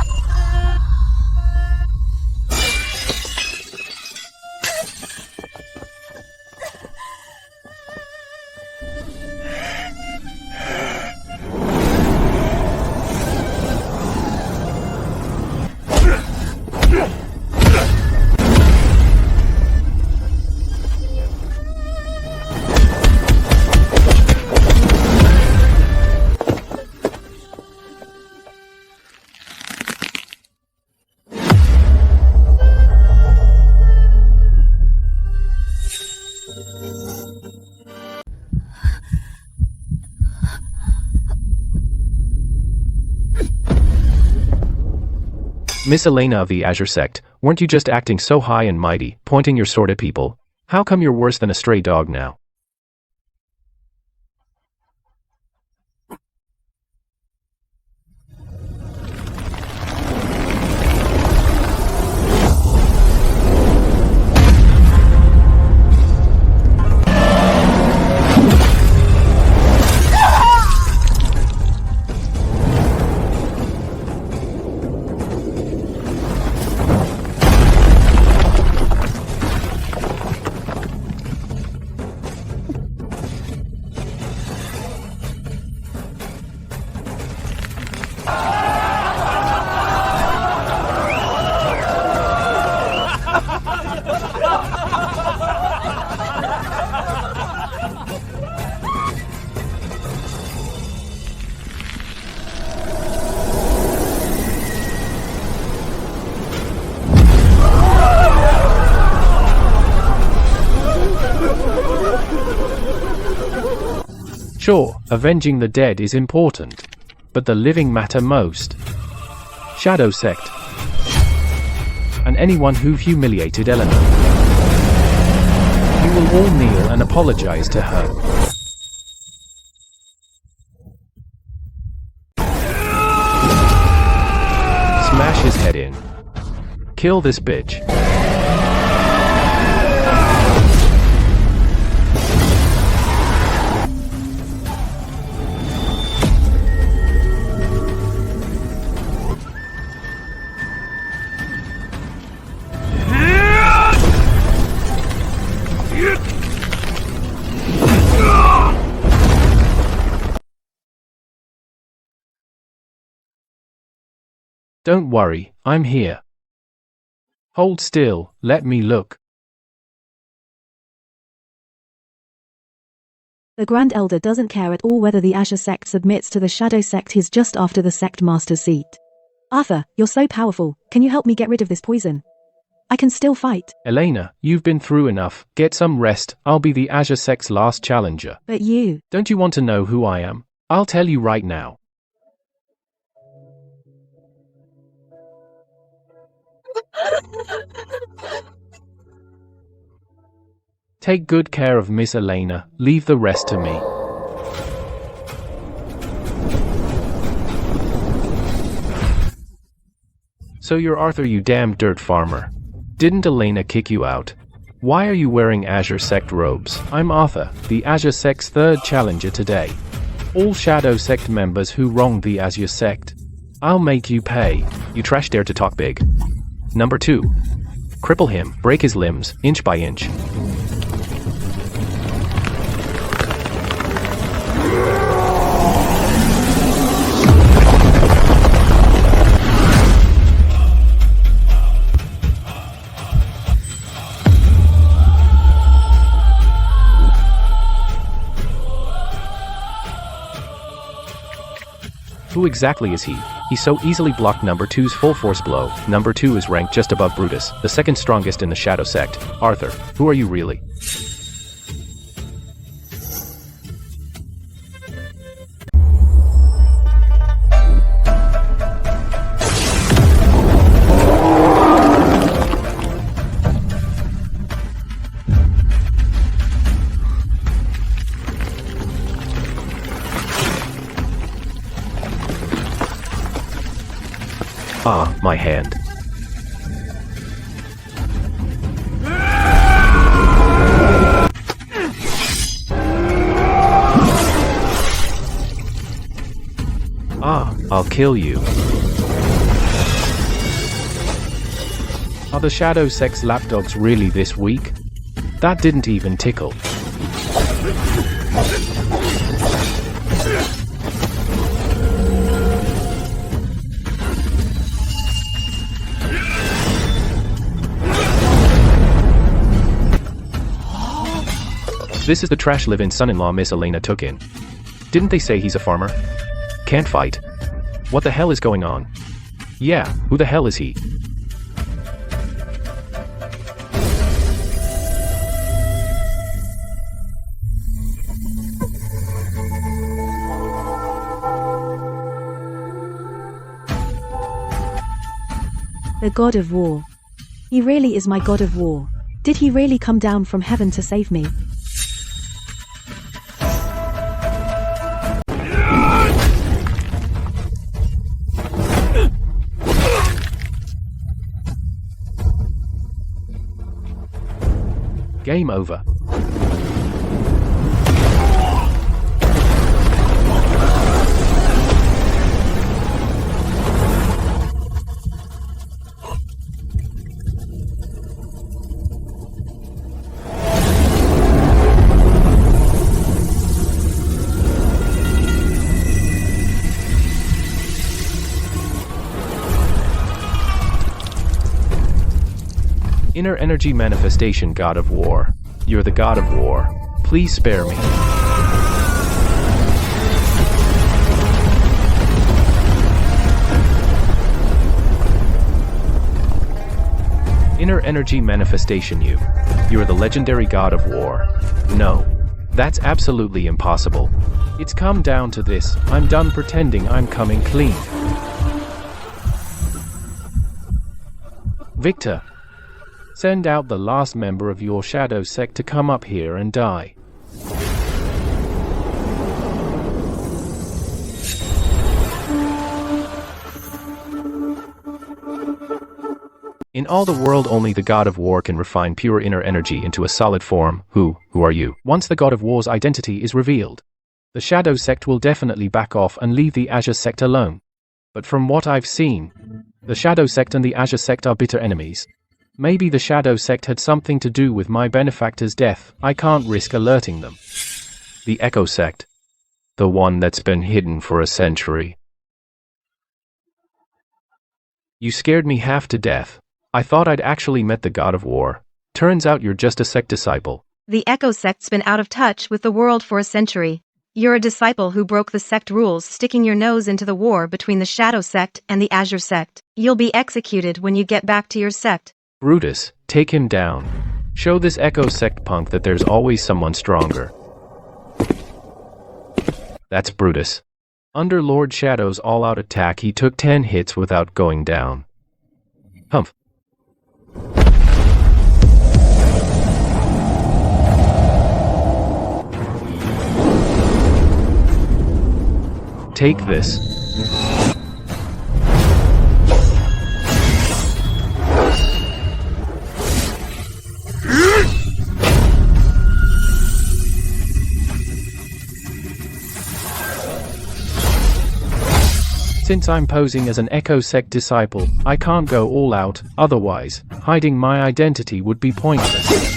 Miss Elena of the Azure Sect, weren't you just acting so high and mighty, pointing your sword at people? How come you're worse than a stray dog now? Sure, avenging the dead is important, but the living matter most. Shadow Sect. And anyone who humiliated Eleanor. You will all kneel and apologize to her. Smash his head in. Kill this bitch. Don't worry, I'm here. Hold still, let me look. The Grand Elder doesn't care at all whether the Azure Sect submits to the Shadow Sect. He's just after the Sect Master's seat. Arthur, you're so powerful, can you help me get rid of this poison? I can still fight. Elena, you've been through enough, get some rest, I'll be the Azure Sect's last challenger. But you... Don't you want to know who I am? I'll tell you right now. Take good care of Miss Elena, leave the rest to me. So you're Arthur, you damn dirt farmer. Didn't Elena kick you out? Why are you wearing Azure Sect robes? I'm Arthur, the Azure Sect's third challenger today. All Shadow Sect members who wronged the Azure Sect. I'll make you pay. You trash dare to talk big. Number 2. Cripple him, break his limbs, inch by inch. Who exactly is he? He so easily blocked number 2's full force blow. Number 2 is ranked just above Brutus, the second strongest in the Shadow Sect. Arthur, who are you really? Ah, my hand. Ah, I'll kill you. Are the Shadow Sect's lapdogs really this weak? That didn't even tickle. This is the trash live-in son-in-law Miss Elena took in. Didn't they say he's a farmer? Can't fight. What the hell is going on? Yeah, who the hell is he? The god of war. He really is my god of war. Did he really come down from heaven to save me? Game over. Inner energy manifestation, god of war. You're the god of war. Please spare me. Inner energy manifestation, you're the legendary god of war. No. That's absolutely impossible. It's come down to this. I'm done pretending I'm coming clean. Victor. Send out the last member of your Shadow Sect to come up here and die. In all the world, only the god of war can refine pure inner energy into a solid form. Who are you? Once the god of war's identity is revealed, the Shadow Sect will definitely back off and leave the Azure Sect alone. But from what I've seen, the Shadow Sect and the Azure Sect are bitter enemies. Maybe the Shadow Sect had something to do with my benefactor's death. I can't risk alerting them. The Echo Sect. The one that's been hidden for a century. You scared me half to death. I thought I'd actually met the god of war. Turns out you're just a sect disciple. The Echo Sect's been out of touch with the world for a century. You're a disciple who broke the sect rules, sticking your nose into the war between the Shadow Sect and the Azure Sect. You'll be executed when you get back to your sect. Brutus, take him down. Show this Echo Sect punk that there's always someone stronger. That's Brutus. Under Lord Shadow's all-out attack, he took 10 hits without going down. Humph. Take this. Since I'm posing as an Echo Sect disciple, I can't go all out, otherwise, hiding my identity would be pointless.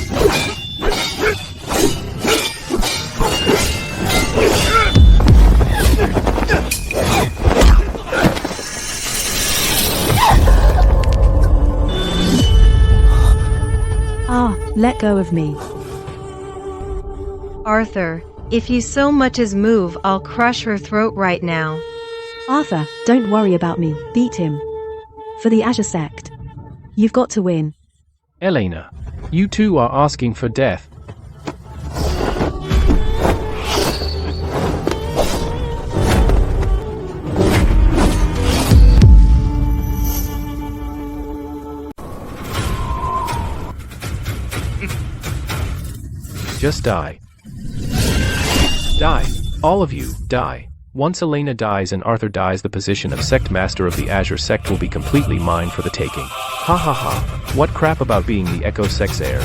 Let go of me. Arthur, if you so much as move, I'll crush her throat right now. Arthur, don't worry about me. Beat him. For the Azure Sect. You've got to win. Elena, you two are asking for death. Just die. Die. All of you, die. Once Elena dies and Arthur dies, the position of Sect Master of the Azure Sect will be completely mine for the taking. Ha ha ha. What crap about being the Echo Sect's heir.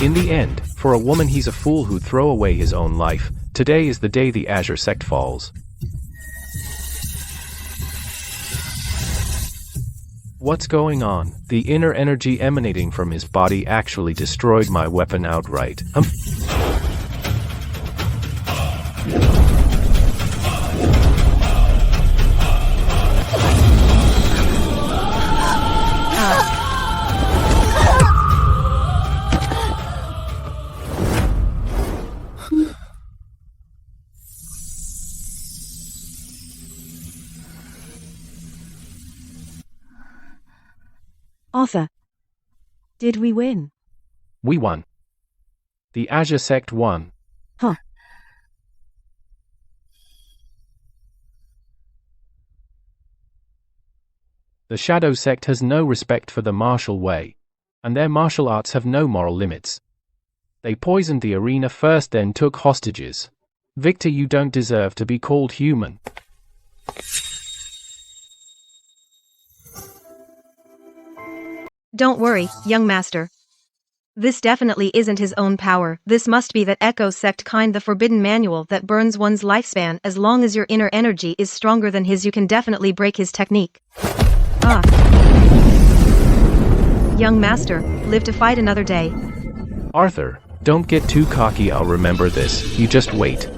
In the end, for a woman he's a fool who'd throw away his own life. Today is the day the Azure Sect falls. What's going on? The inner energy emanating from his body actually destroyed my weapon outright. Arthur. Did we win? We won. The Azure Sect won. Huh. The Shadow Sect has no respect for the martial way, and their martial arts have no moral limits. They poisoned the arena first, then took hostages. Victor, you don't deserve to be called human. Don't worry, young master. This definitely isn't his own power. This must be that Echo Sect kind, the forbidden manual that burns one's lifespan. As long as your inner energy is stronger than his, you can definitely break his technique. Ah. Young master, live to fight another day. Arthur, don't get too cocky. I'll remember this. You just wait.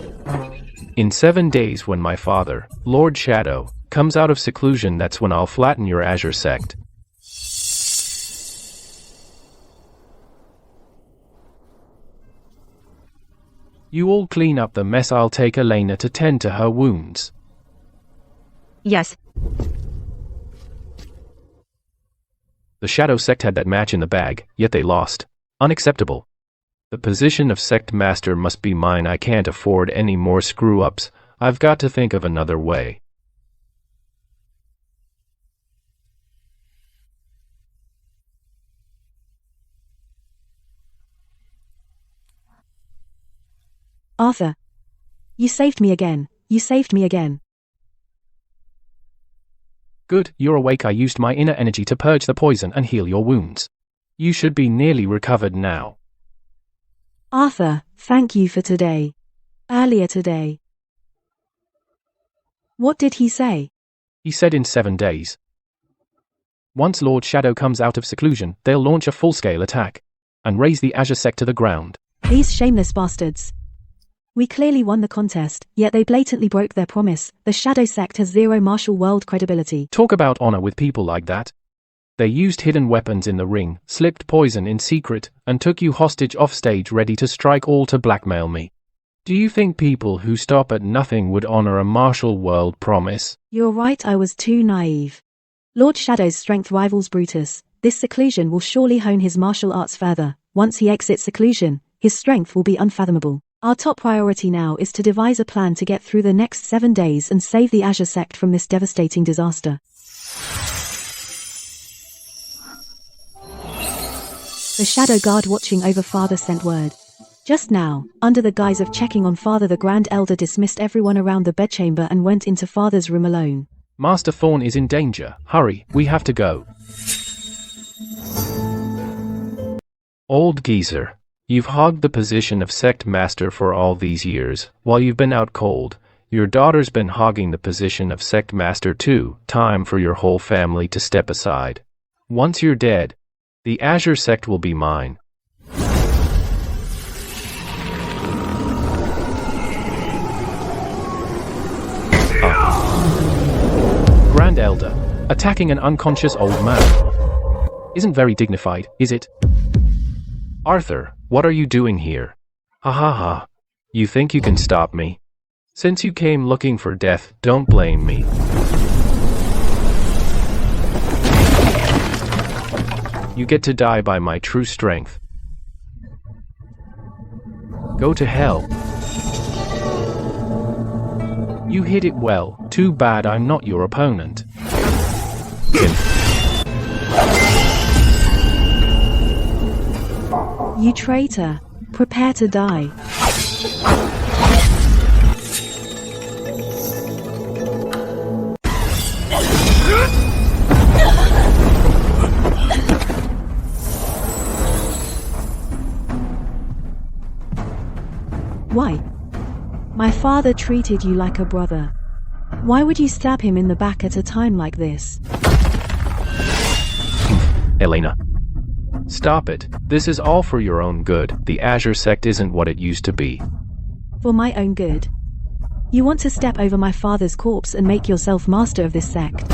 In 7 days, when my father, Lord Shadow, comes out of seclusion, that's when I'll flatten your Azure Sect. You all clean up the mess. I'll take Elena to tend to her wounds. Yes. The Shadow Sect had that match in the bag, yet they lost. Unacceptable. The position of Sect Master must be mine. I can't afford any more screw-ups. I've got to think of another way. Arthur. You saved me again. You saved me again. Good, you're awake. I used my inner energy to purge the poison and heal your wounds. You should be nearly recovered now. Arthur, thank you for today. Earlier today. What did he say? He said in 7 days. Once Lord Shadow comes out of seclusion, they'll launch a full-scale attack and raise the Azure Sect to the ground. These shameless bastards. We clearly won the contest, yet they blatantly broke their promise. The Shadow Sect has zero martial world credibility. Talk about honor with people like that. They used hidden weapons in the ring, slipped poison in secret, and took you hostage off stage, ready to strike all to blackmail me. Do you think people who stop at nothing would honor a martial world promise? You're right, I was too naive. Lord Shadow's strength rivals Brutus. This seclusion will surely hone his martial arts further. Once he exits seclusion, his strength will be unfathomable. Our top priority now is to devise a plan to get through the next 7 days and save the Azure Sect from this devastating disaster. The Shadow Guard watching over Father sent word. Just now, under the guise of checking on Father, the Grand Elder dismissed everyone around the bedchamber and went into Father's room alone. Master Thorn is in danger. Hurry, we have to go. Old geezer. You've hogged the position of Sect Master for all these years. While you've been out cold, your daughter's been hogging the position of Sect Master too. Time for your whole family to step aside. Once you're dead, the Azure Sect will be mine. Grand Elder, attacking an unconscious old man. Isn't very dignified, is it? Arthur, what are you doing here? Ha ha ha. You think you can stop me? Since you came looking for death, don't blame me. You get to die by my true strength. Go to hell. You hit it well. Too bad I'm not your opponent. You traitor. Prepare to die. Why? My father treated you like a brother. Why would you stab him in the back at a time like this? Elena. Stop it. This is all for your own good. The Azure Sect isn't what it used to be. For my own good. You want to step over my father's corpse and make yourself master of this sect.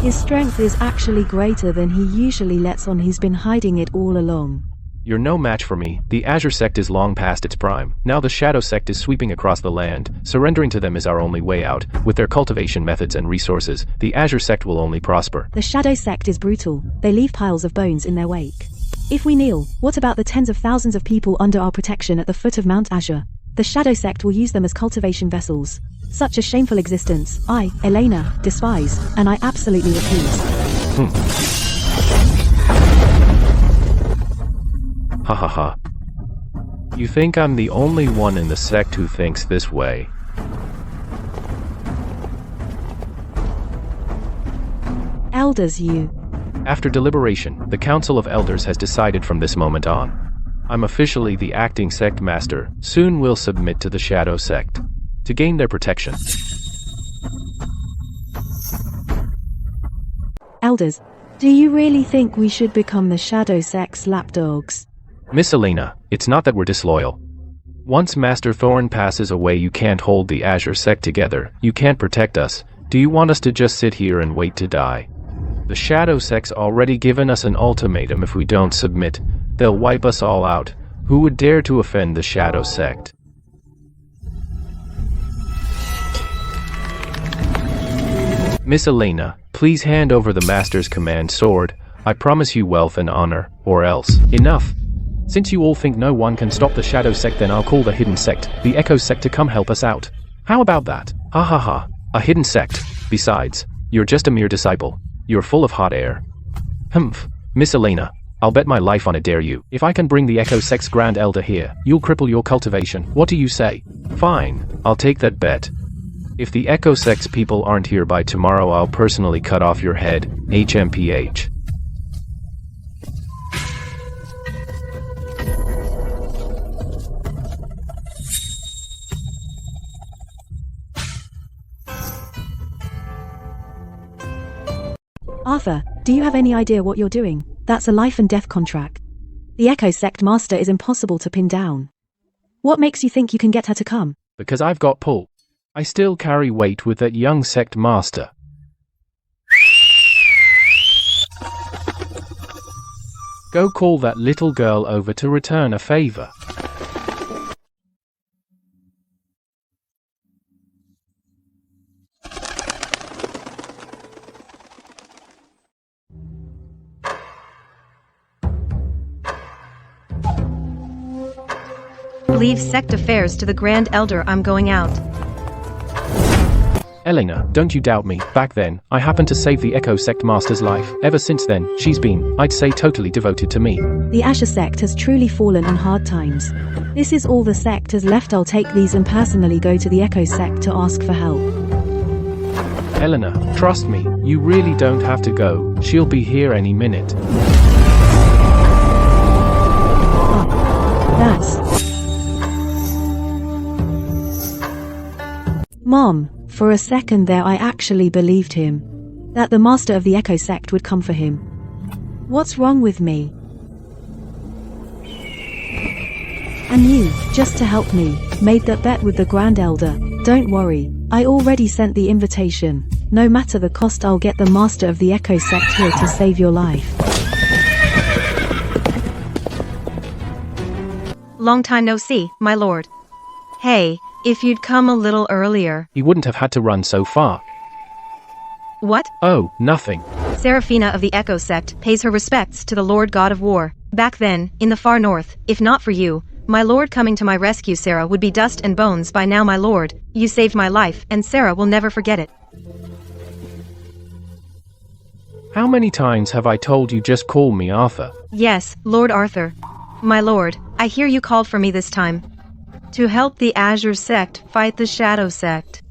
His strength is actually greater than he usually lets on. He's been hiding it all along. You're no match for me. The Azure Sect is long past its prime. Now the Shadow Sect is sweeping across the land. Surrendering to them is our only way out. With their cultivation methods and resources, the Azure Sect will only prosper. The Shadow Sect is brutal. They leave piles of bones in their wake. If we kneel, what about the tens of thousands of people under our protection at the foot of Mount Azure? The Shadow Sect will use them as cultivation vessels. Such a shameful existence. I, Elena, despise, and I absolutely refuse. Ha ha ha. You think I'm the only one in the sect who thinks this way? Elders, you. After deliberation, the Council of Elders has decided from this moment on. I'm officially the acting sect master. Soon we'll submit to the Shadow Sect to gain their protection. Elders, do you really think we should become the Shadow Sect's lapdogs? Miss Elena, it's not that we're disloyal. Once Master Thorn passes away, you can't hold the Azure Sect together. You can't protect us. Do you want us to just sit here and wait to die? The Shadow Sect's already given us an ultimatum. If we don't submit, they'll wipe us all out. Who would dare to offend the Shadow Sect? Miss Elena, please hand over the Master's command sword. I promise you wealth and honor, or else. Enough! Since you all think no one can stop the Shadow Sect, then I'll call the Hidden Sect, the Echo Sect, to come help us out. How about that? Ha ha ha. A hidden sect. Besides, you're just a mere disciple. You're full of hot air. Humph. Miss Elena, I'll bet my life on it, dare you. If I can bring the Echo Sect's Grand Elder here, you'll cripple your cultivation. What do you say? Fine, I'll take that bet. If the Echo Sect's people aren't here by tomorrow, I'll personally cut off your head. HMPH. Arthur, do you have any idea what you're doing? That's a life and death contract. The Echo Sect Master is impossible to pin down. What makes you think you can get her to come? Because I've got pull. I still carry weight with that young sect master. Go call that little girl over to return a favor. Leave sect affairs to the Grand Elder. I'm going out. Elena, don't you doubt me. Back then, I happened to save the Echo Sect Master's life. Ever since then, she's been, I'd say, totally devoted to me. The Azure Sect has truly fallen in hard times. This is all the sect has left. I'll take these and personally go to the Echo Sect to ask for help. Elena, trust me, you really don't have to go. She'll be here any minute. That's... Mom, for a second there I actually believed him. That the Master of the Echo Sect would come for him. What's wrong with me? And you, just to help me, made that bet with the Grand Elder. Don't worry, I already sent the invitation. No matter the cost, I'll get the Master of the Echo Sect here to save your life. Long time no see, my lord. Hey, if you'd come a little earlier. He wouldn't have had to run so far. What? Oh, nothing. Seraphina of the Echo Sect pays her respects to the Lord God of War. Back then, in the far north, if not for you, my lord coming to my rescue, Sarah would be dust and bones by now, my lord. You saved my life, and Sarah will never forget it. How many times have I told you just call me Arthur? Yes, Lord Arthur. My lord, I hear you called for me this time. To help the Azure Sect fight the Shadow Sect.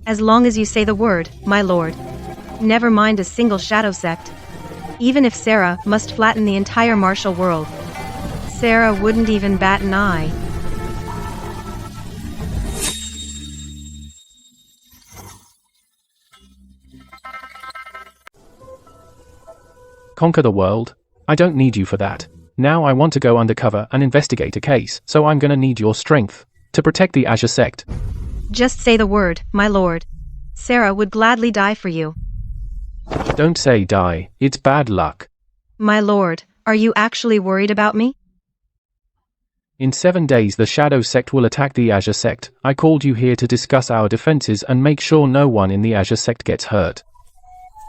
As long as you say the word, my lord. Never mind a single Shadow Sect. Even if Sarah must flatten the entire martial world, Sarah wouldn't even bat an eye. Conquer the world? I don't need you for that. Now I want to go undercover and investigate a case, so I'm gonna need your strength to protect the Azure Sect. Just say the word, my lord. Sarah would gladly die for you. Don't say die, it's bad luck. My lord, are you actually worried about me? In 7 days the Shadow Sect will attack the Azure Sect. I called you here to discuss our defenses and make sure no one in the Azure Sect gets hurt.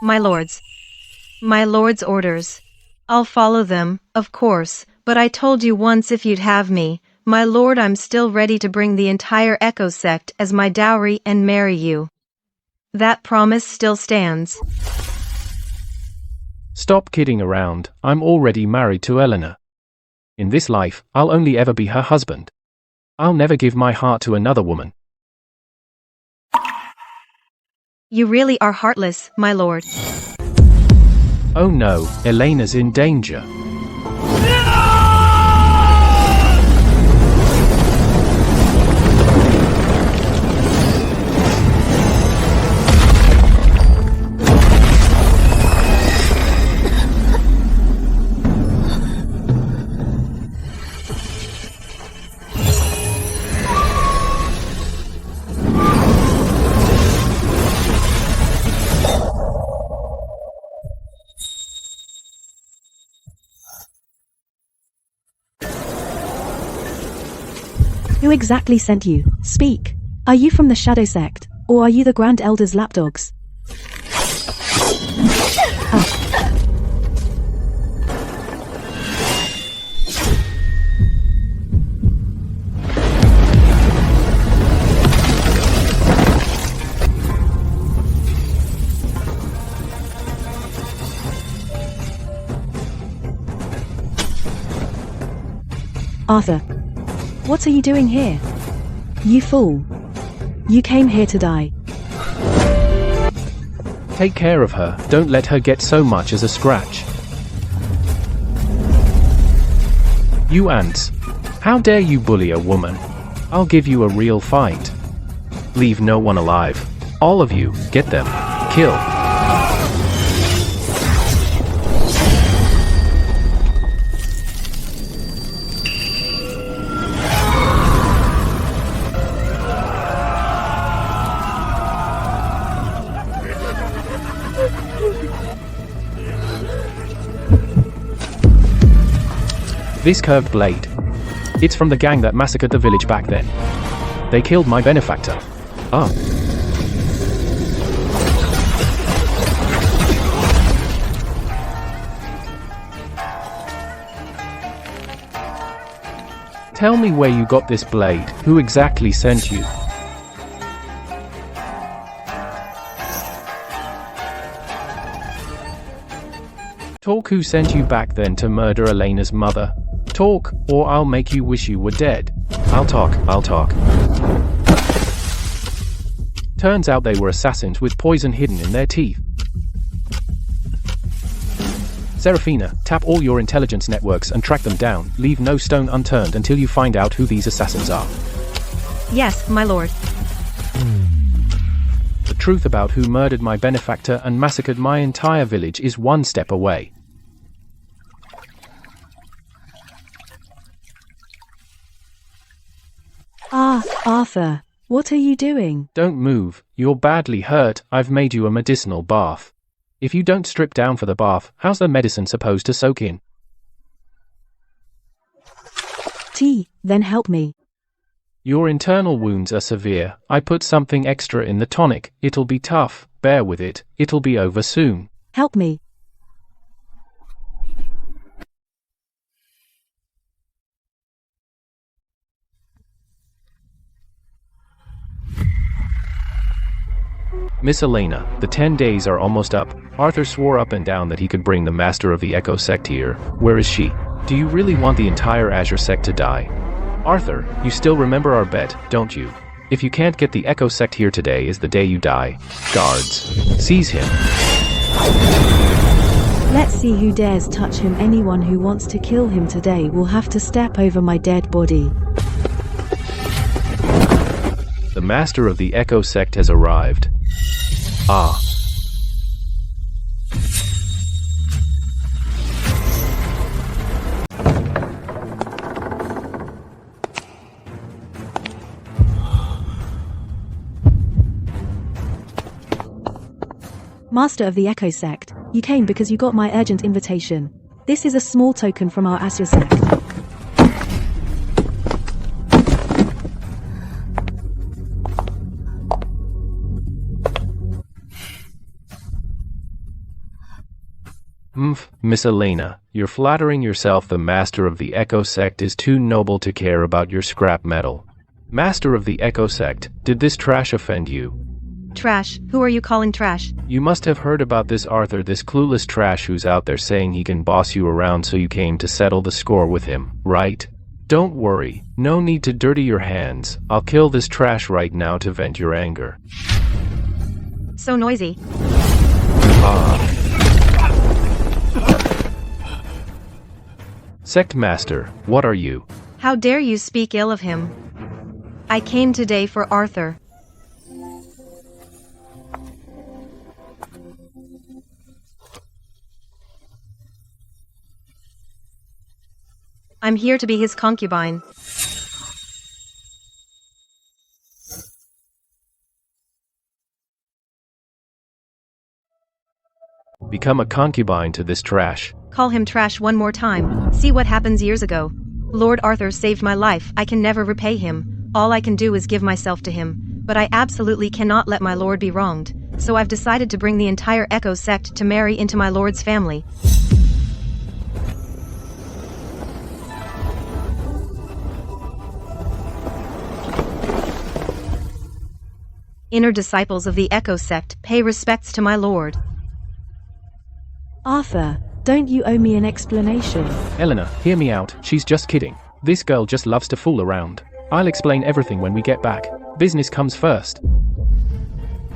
My lord's orders. I'll follow them, of course, but I told you once if you'd have me, my lord, I'm still ready to bring the entire Echo Sect as my dowry and marry you. That promise still stands. Stop kidding around, I'm already married to Eleanor. In this life, I'll only ever be her husband. I'll never give my heart to another woman. You really are heartless, my lord. Oh no, Elena's in danger. Who exactly sent you? Speak. Are you from the Shadow Sect, or are you the Grand Elder's lapdogs? Arthur. What are you doing here? You fool. You came here to die. Take care of her, don't let her get so much as a scratch. You ants. How dare you bully a woman? I'll give you a real fight. Leave no one alive. All of you, get them. Kill. This curved blade. It's from the gang that massacred the village back then. They killed my benefactor. Ah. Tell me where you got this blade, who exactly sent you? Talk, who sent you back then to murder Elena's mother? Talk, or I'll make you wish you were dead. I'll talk. Turns out they were assassins with poison hidden in their teeth. Seraphina, tap all your intelligence networks and track them down. Leave no stone unturned until you find out who these assassins are. Yes, my lord. The truth about who murdered my benefactor and massacred my entire village is one step away. Ah, Arthur, what are you doing? Don't move, you're badly hurt. I've made you a medicinal bath. If you don't strip down for the bath, how's the medicine supposed to soak in? Then help me. Your internal wounds are severe. I put something extra in the tonic. It'll be tough, bear with it, it'll be over soon. Help me. Miss Elena, the 10 days are almost up. Arthur swore up and down that he could bring the master of the Echo Sect here. Where is she? Do you really want the entire Azure Sect to die? Arthur, you still remember our bet, don't you? If you can't get the Echo Sect here today is the day you die. Guards, seize him. Let's see who dares touch him. Anyone who wants to kill him today will have to step over my dead body. The master of the Echo Sect has arrived. Ah. Master of the Echo Sect, you came because you got my urgent invitation. This is a small token from our Asher Sect. Miss Elena, you're flattering yourself the Master of the Echo Sect is too noble to care about your scrap metal. Master of the Echo Sect, did this trash offend you? Trash? Who are you calling trash? You must have heard about this Arthur, this clueless trash who's out there saying he can boss you around, so you came to settle the score with him, right? Don't worry, no need to dirty your hands. I'll kill this trash right now to vent your anger. So noisy. Sect Master, what are you? How dare you speak ill of him? I came today for Arthur. I'm here to be his concubine. Become a concubine to this trash. Call him trash one more time. See what happens years ago. Lord Arthur saved my life. I can never repay him. All I can do is give myself to him. But I absolutely cannot let my lord be wronged. So I've decided to bring the entire Echo Sect to marry into my lord's family. Inner disciples of the Echo Sect, pay respects to my lord. Arthur, don't you owe me an explanation? Eleanor, hear me out, she's just kidding. This girl just loves to fool around. I'll explain everything when we get back. Business comes first.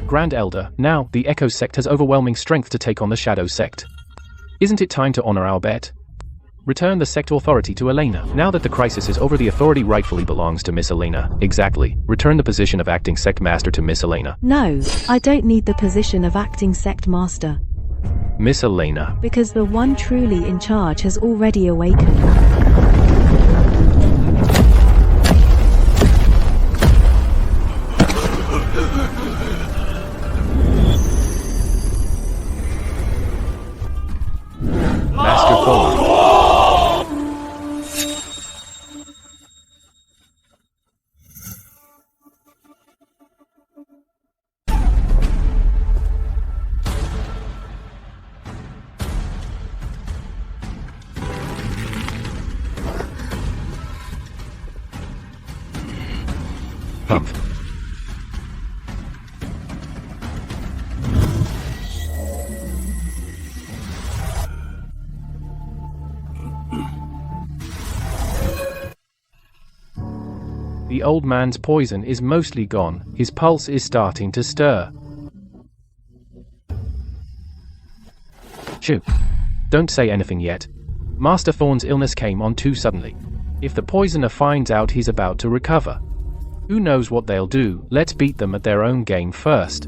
Grand Elder, now, the Echo Sect has overwhelming strength to take on the Shadow Sect. Isn't it time to honor our bet? Return the sect authority to Elena. Now that the crisis is over, the authority rightfully belongs to Miss Elena. Exactly. Return the position of acting sect master to Miss Elena. No, I don't need the position of acting sect master. Miss Elena. Because the one truly in charge has already awakened. Master Thorn. Humph. The old man's poison is mostly gone. His pulse is starting to stir. Shoo. Don't say anything yet. Master Thorn's illness came on too suddenly. If the poisoner finds out he's about to recover, who knows what they'll do. Let's beat them at their own game first.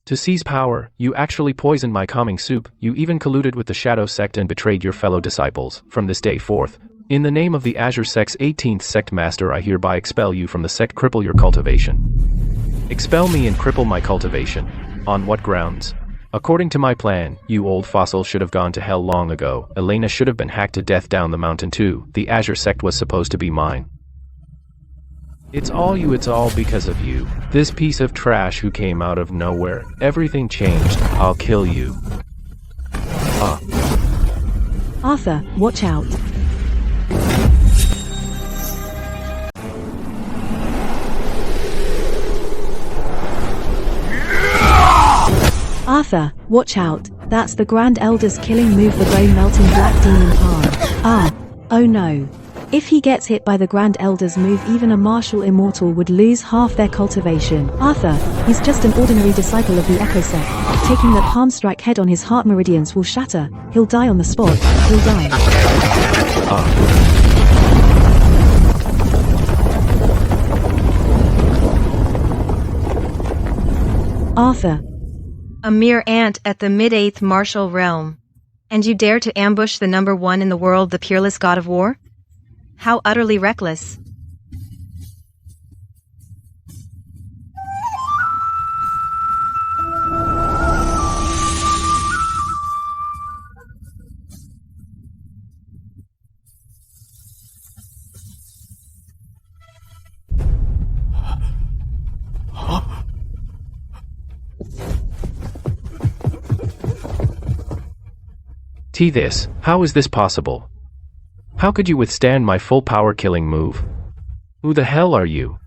To seize power, you actually poisoned my calming soup. You even colluded with the Shadow Sect and betrayed your fellow disciples. From this day forth, in the name of the Azure Sect's 18th Sect Master, I hereby expel you from the sect. Cripple your cultivation. Expel me and cripple my cultivation. On what grounds? According to my plan, you old fossil should have gone to hell long ago. Elena should have been hacked to death down the mountain too. The Azure Sect was supposed to be mine. It's all you, it's all because of you. This piece of trash who came out of nowhere. Everything changed. I'll kill you. Arthur, watch out. Arthur, watch out. That's the Grand Elder's killing move, the bone-melting black demon palm. Oh no. If he gets hit by the Grand Elder's move, even a martial immortal would lose half their cultivation. Arthur, he's just an ordinary disciple of the Echo Sect. Taking that palm strike head on, his heart meridians will shatter. He'll die on the spot. He'll die. Arthur. A mere ant at the mid-8th martial realm. And you dare to ambush the number one in the world, the peerless god of war? How utterly reckless. This, how is this possible? How could you withstand my full power killing move? Who the hell are you?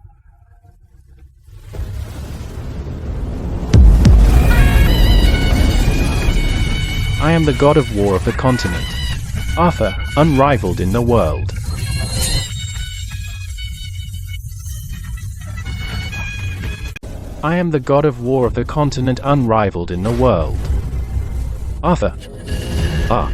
I am the god of war of the continent. Arthur, unrivaled in the world. I am the god of war of the continent, unrivaled in the world. Arthur. Ah.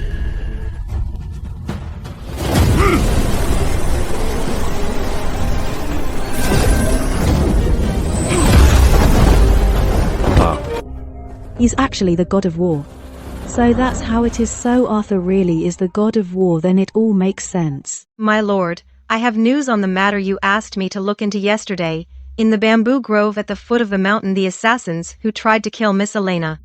He's actually the god of war. So that's how it is. So Arthur really is the god of war, then it all makes sense. My lord, I have news on the matter you asked me to look into yesterday. In the bamboo grove at the foot of the mountain, the assassins who tried to kill Miss Elena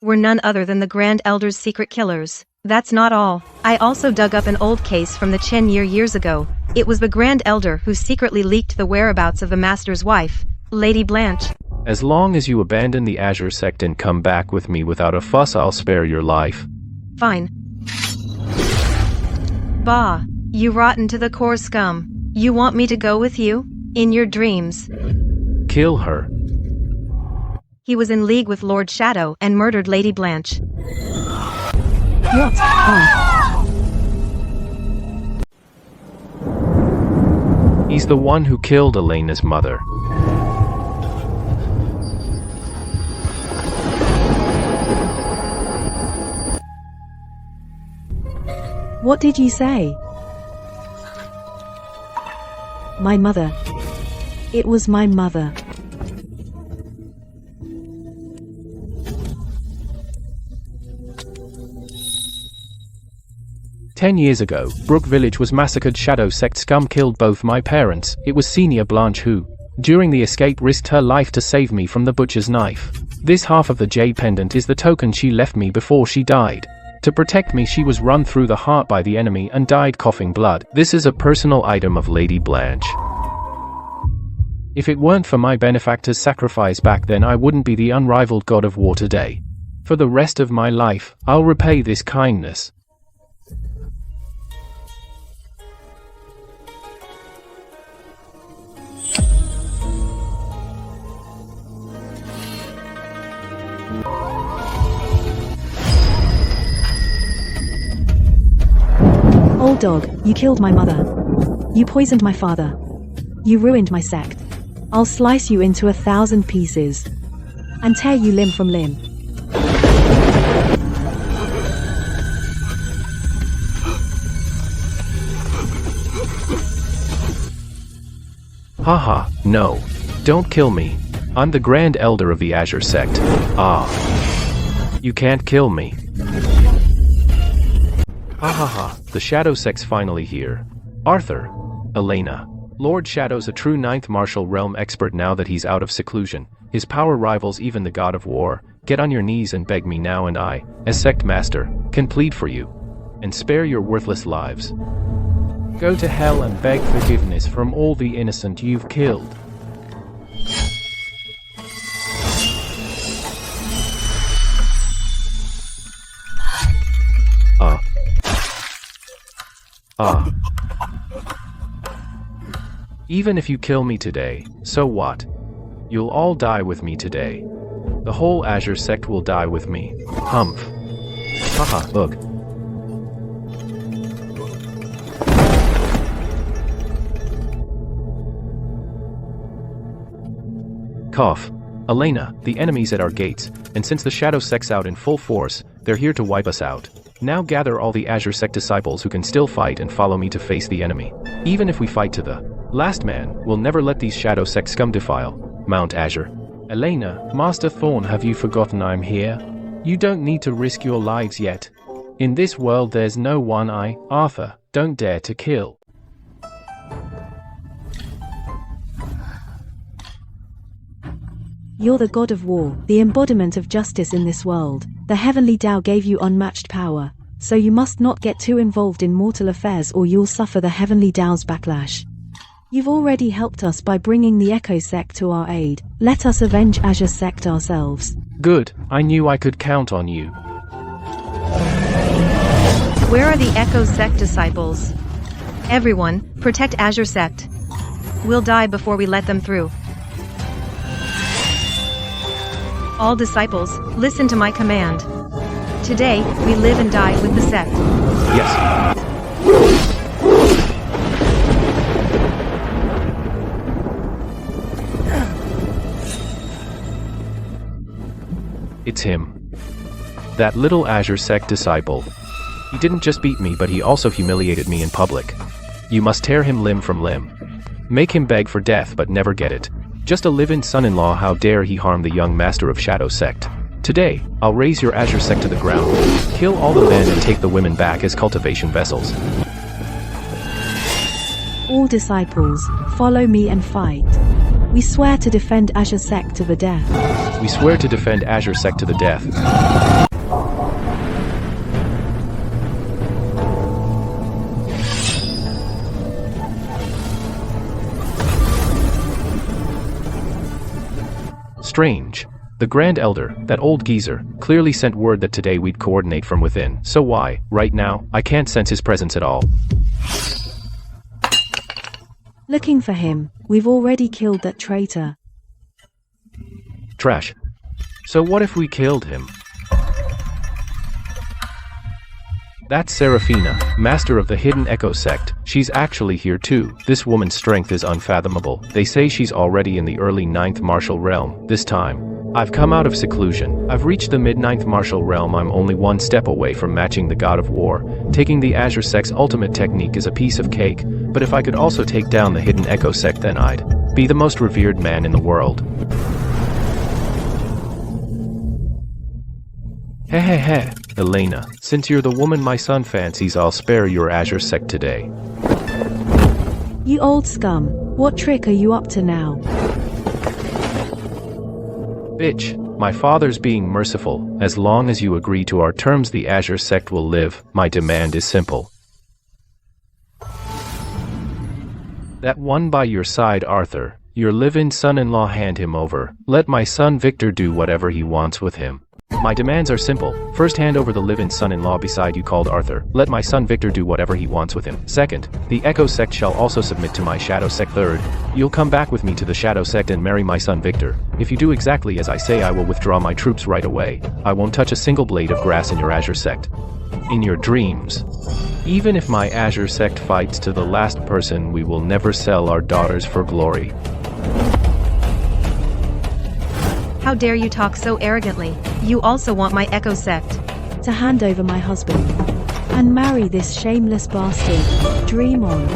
were none other than the Grand Elder's secret killers. That's not all. I also dug up an old case from the Chen years ago. It was the Grand Elder who secretly leaked the whereabouts of the Master's wife, Lady Blanche. As long as you abandon the Azure Sect and come back with me without a fuss, I'll spare your life. Fine. Bah, you rotten to the core scum. You want me to go with you? In your dreams. Kill her. He was in league with Lord Shadow and murdered Lady Blanche. What? Oh. He's the one who killed Elena's mother. What did you say? My mother. It was my mother. "10 years ago, Brook Village was massacred. Shadow Sect scum killed both my parents. It was Senior Blanche who, during the escape, risked her life to save me from the butcher's knife. This half of the jade pendant is the token she left me before she died. To protect me, she was run through the heart by the enemy and died coughing blood. This is a personal item of Lady Blanche. If it weren't for my benefactor's sacrifice back then, I wouldn't be the unrivaled god of war today. For the rest of my life, I'll repay this kindness." Old dog, you killed my mother. You poisoned my father. You ruined my sect. I'll slice you into 1,000 pieces and tear you limb from limb. Haha, no. Don't kill me. I'm the Grand Elder of the Azure Sect. Ah. You can't kill me. Ha ha ha, the Shadow Sect's finally here. Arthur. Elena. Lord Shadow's a true 9th martial realm expert now that he's out of seclusion. His power rivals even the god of war. Get on your knees and beg me now, and I, as Sect Master, can plead for you. And spare your worthless lives. Go to hell and beg forgiveness from all the innocent you've killed. Even if you kill me today, so what? You'll all die with me today. The whole Azure Sect will die with me. Humph. Haha, ugh. Cough. Elena, the enemy's at our gates, and since the Shadow Sect's out in full force, they're here to wipe us out. Now gather all the Azure Sect disciples who can still fight and follow me to face the enemy. Even if we fight to the last man, we'll never let these Shadow Sect scum defile Mount Azure. Elena, Master Thorn, have you forgotten I'm here? You don't need to risk your lives yet. In this world there's no one I, Arthur, don't dare to kill. You're the god of war, the embodiment of justice in this world. The heavenly Tao gave you unmatched power, so you must not get too involved in mortal affairs or you'll suffer the heavenly Tao's backlash. You've already helped us by bringing the Echo Sect to our aid. Let us avenge Azure Sect ourselves. Good, I knew I could count on you. Where are the Echo Sect disciples? Everyone, protect Azure Sect. We'll die before we let them through. All disciples, listen to my command. Today, we live and die with the sect. Yes. It's him. That little Azure Sect disciple. He didn't just beat me, but he also humiliated me in public. You must tear him limb from limb. Make him beg for death but never get it. Just a live-in son-in-law, how dare he harm the young master of Shadow Sect. Today, I'll raise your Azure Sect to the ground, kill all the men and take the women back as cultivation vessels. All disciples, follow me and fight. We swear to defend Azure Sect to the death. We swear to defend Azure Sect to the death. Strange. The Grand Elder, that old geezer, clearly sent word that today we'd coordinate from within. So why, right now, I can't sense his presence at all. Looking for him. We've already killed that traitor. Trash. So what if we killed him? That's Seraphina, master of the hidden Echo Sect. She's actually here too. This woman's strength is unfathomable. They say she's already in the early 9th martial realm. This time, I've come out of seclusion. I've reached the mid-9th martial realm. I'm only one step away from matching the god of war. Taking the Azure Sect's ultimate technique is a piece of cake, but if I could also take down the hidden Echo Sect, then I'd be the most revered man in the world. Heh, Elena, since you're the woman my son fancies, I'll spare your Azure Sect today. You old scum, what trick are you up to now? Bitch, my father's being merciful. As long as you agree to our terms, the Azure Sect will live. My demand is simple. That one by your side, Arthur, your live-in son-in-law, hand him over. Let my son Victor do whatever he wants with him. My demands are simple. First, hand over the live-in son-in-law beside you called Arthur. Let my son Victor do whatever he wants with him. Second, the Echo Sect shall also submit to my Shadow Sect. Third, you'll come back with me to the Shadow Sect and marry my son Victor. If you do exactly as I say, I will withdraw my troops right away. I won't touch a single blade of grass in your Azure Sect. In your dreams. Even if my Azure Sect fights to the last person, we will never sell our daughters for glory. How dare you talk so arrogantly? You also want my Echo Sect. To hand over my husband and marry this shameless bastard. Dream on.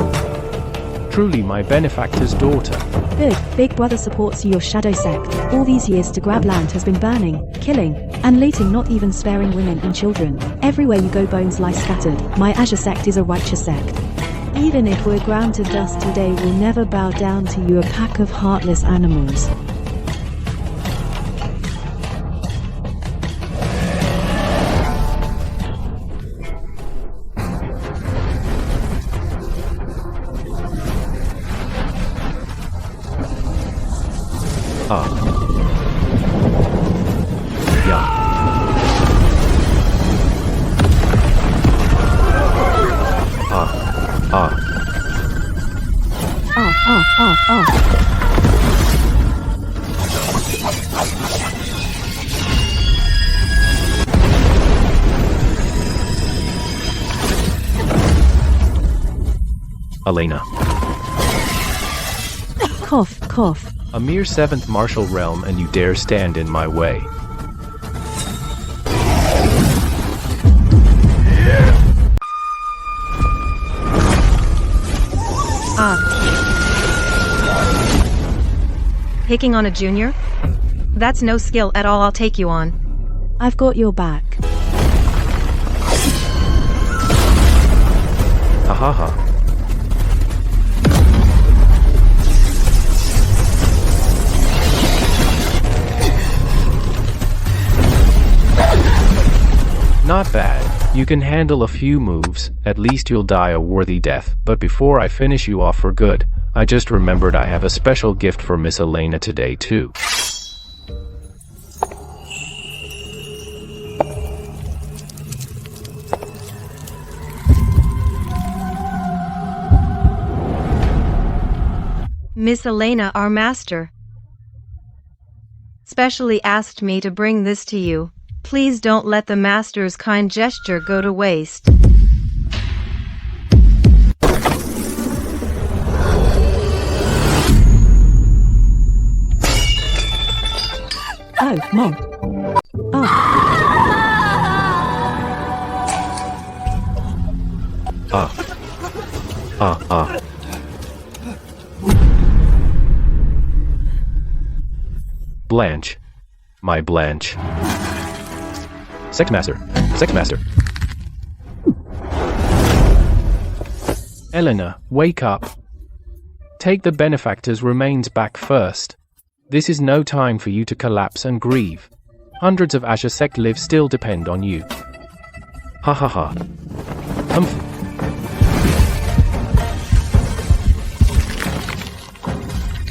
Truly my benefactor's daughter. Good, Big Brother supports your Shadow Sect. All these years to grab land has been burning, killing, and looting, not even sparing women and children. Everywhere you go, bones lie scattered. My Azure Sect is a righteous sect. Even if we're ground to dust today, we'll never bow down to you, a pack of heartless animals. Elena. Cough, cough. A mere 7th martial realm and you dare stand in my way. Picking on a junior? That's no skill at all. I'll take you on. I've got your back. Ha. Not bad. You can handle a few moves. At least you'll die a worthy death. But before I finish you off for good, I just remembered I have a special gift for Miss Elena today too. Miss Elena, our master, specially asked me to bring this to you. Please don't let the master's kind gesture go to waste. Oh, Mom. Blanche. My Blanche. Sect Master. Sect Master. Elena, wake up. Take the benefactor's remains back first. This is no time for you to collapse and grieve. Hundreds of Asher Sect lives still depend on you. Ha ha ha. Humph.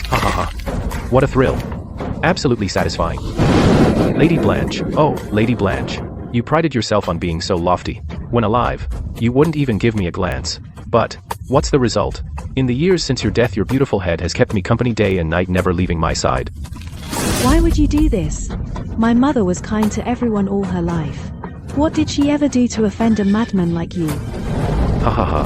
Ha ha ha. What a thrill. Absolutely satisfying. Lady Blanche, oh, Lady Blanche. You prided yourself on being so lofty. When alive, you wouldn't even give me a glance. But, what's the result? In the years since your death, your beautiful head has kept me company day and night, never leaving my side. Why would you do this? My mother was kind to everyone all her life. What did she ever do to offend a madman like you? Ha ha ha.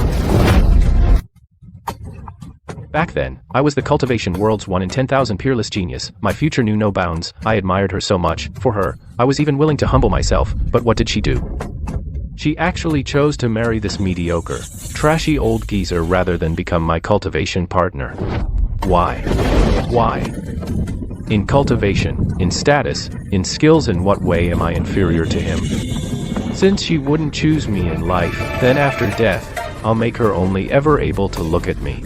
Back then, I was the cultivation world's 1 in 10,000 peerless genius. My future knew no bounds. I admired her so much. For her, I was even willing to humble myself. But what did she do? She actually chose to marry this mediocre, trashy old geezer rather than become my cultivation partner. Why? Why? In cultivation, in status, in skills, in what way am I inferior to him? Since she wouldn't choose me in life, then after death, I'll make her only ever able to look at me.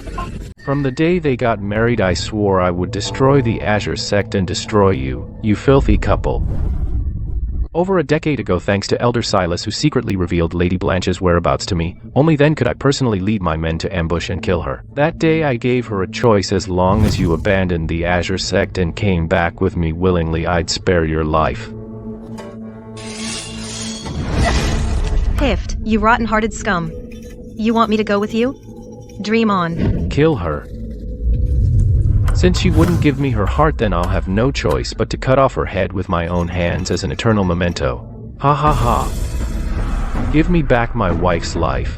From the day they got married, I swore I would destroy the Asher Sect and destroy you, you filthy couple. Over a decade ago, thanks to Elder Silas, who secretly revealed Lady Blanche's whereabouts to me, only then could I personally lead my men to ambush and kill her. That day I gave her a choice: as long as you abandoned the Asher Sect and came back with me willingly, I'd spare your life. Piffed, you rotten-hearted scum. You want me to go with you? Dream on. Kill her. Since she wouldn't give me her heart, then I'll have no choice but to cut off her head with my own hands as an eternal memento. Ha ha ha. Give me back my wife's life.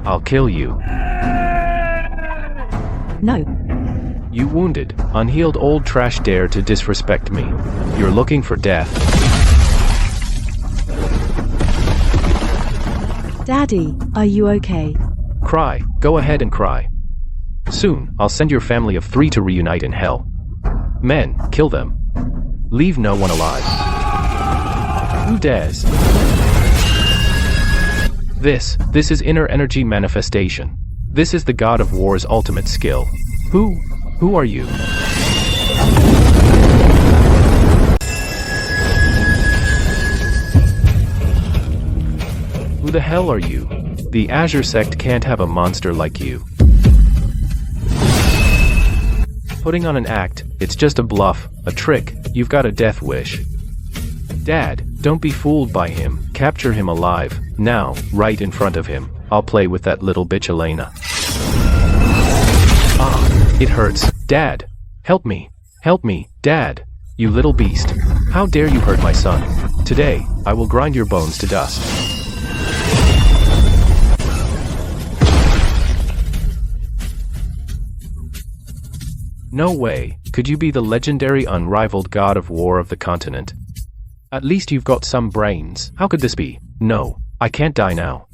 I'll kill you. No. You wounded, unhealed old trash dare to disrespect me. You're looking for death. Daddy, are you okay? Cry, go ahead and cry. Soon, I'll send your family of 3 to reunite in hell. Men, kill them. Leave no one alive. Who dares? This is inner energy manifestation. This is the God of War's ultimate skill. Who are you? Who the hell are you? The Asher Sect can't have a monster like you. Putting on an act, it's just a bluff, a trick. You've got a death wish. Dad, don't be fooled by him. Capture him alive, now, right in front of him. I'll play with that little bitch Elena. Ah, it hurts. Dad, help me. Help me, Dad. You little beast. How dare you hurt my son? Today, I will grind your bones to dust. No way, could you be the legendary unrivaled God of War of the continent? At least you've got some brains. How could this be? No, I can't die now.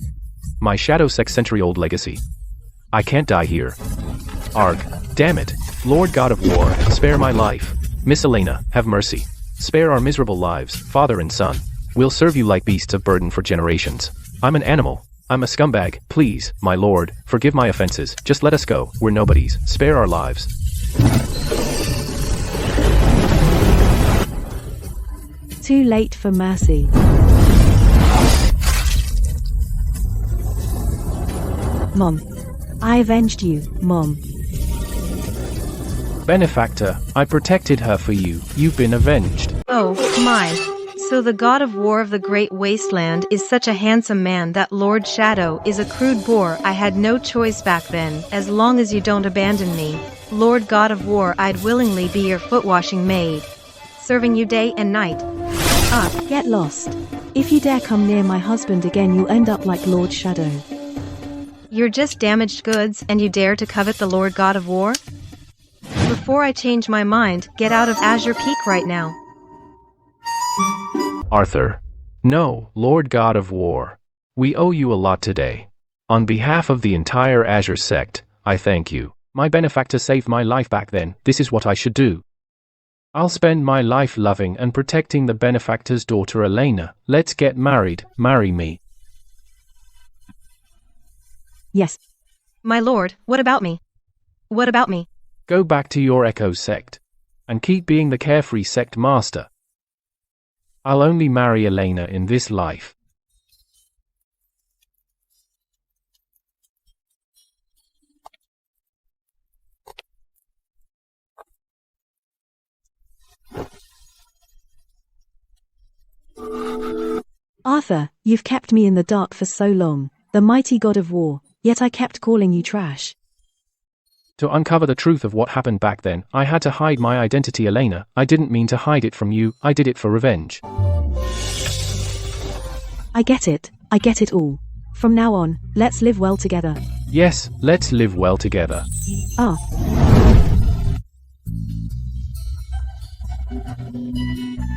My Shadow Sect century-old legacy. I can't die here. Arg, damn it. Lord God of War, spare my life. Miss Elena, have mercy. Spare our miserable lives, father and son. We'll serve you like beasts of burden for generations. I'm an animal. I'm a scumbag. Please, my lord, forgive my offenses. Just let us go. We're nobodies. Spare our lives. Too late for mercy. Mom. I avenged you, Mom. Benefactor, I protected her for you. You've been avenged. Oh, my. So the God of War of the Great Wasteland is such a handsome man that Lord Shadow is a crude bore. I had no choice back then. As long as you don't abandon me, Lord God of War, I'd willingly be your foot-washing maid, serving you day and night. Get lost. If you dare come near my husband again, you'll end up like Lord Shadow. You're just damaged goods and you dare to covet the Lord God of War? Before I change my mind, get out of Azure Peak right now. Arthur. No, Lord God of War. We owe you a lot today. On behalf of the entire Azure Sect, I thank you. My benefactor saved my life back then. This is what I should do. I'll spend my life loving and protecting the benefactor's daughter Elena. Let's get married. Marry me. Yes. My lord, what about me? What about me? Go back to your Echo Sect. And keep being the carefree sect master. I'll only marry Elena in this life. Arthur, you've kept me in the dark for so long, the mighty god of war, yet I kept calling you trash. To uncover the truth of what happened back then, I had to hide my identity, Elena. I didn't mean to hide it from you, I did it for revenge. I get it all. From now on, let's live well together. Yes, let's live well together.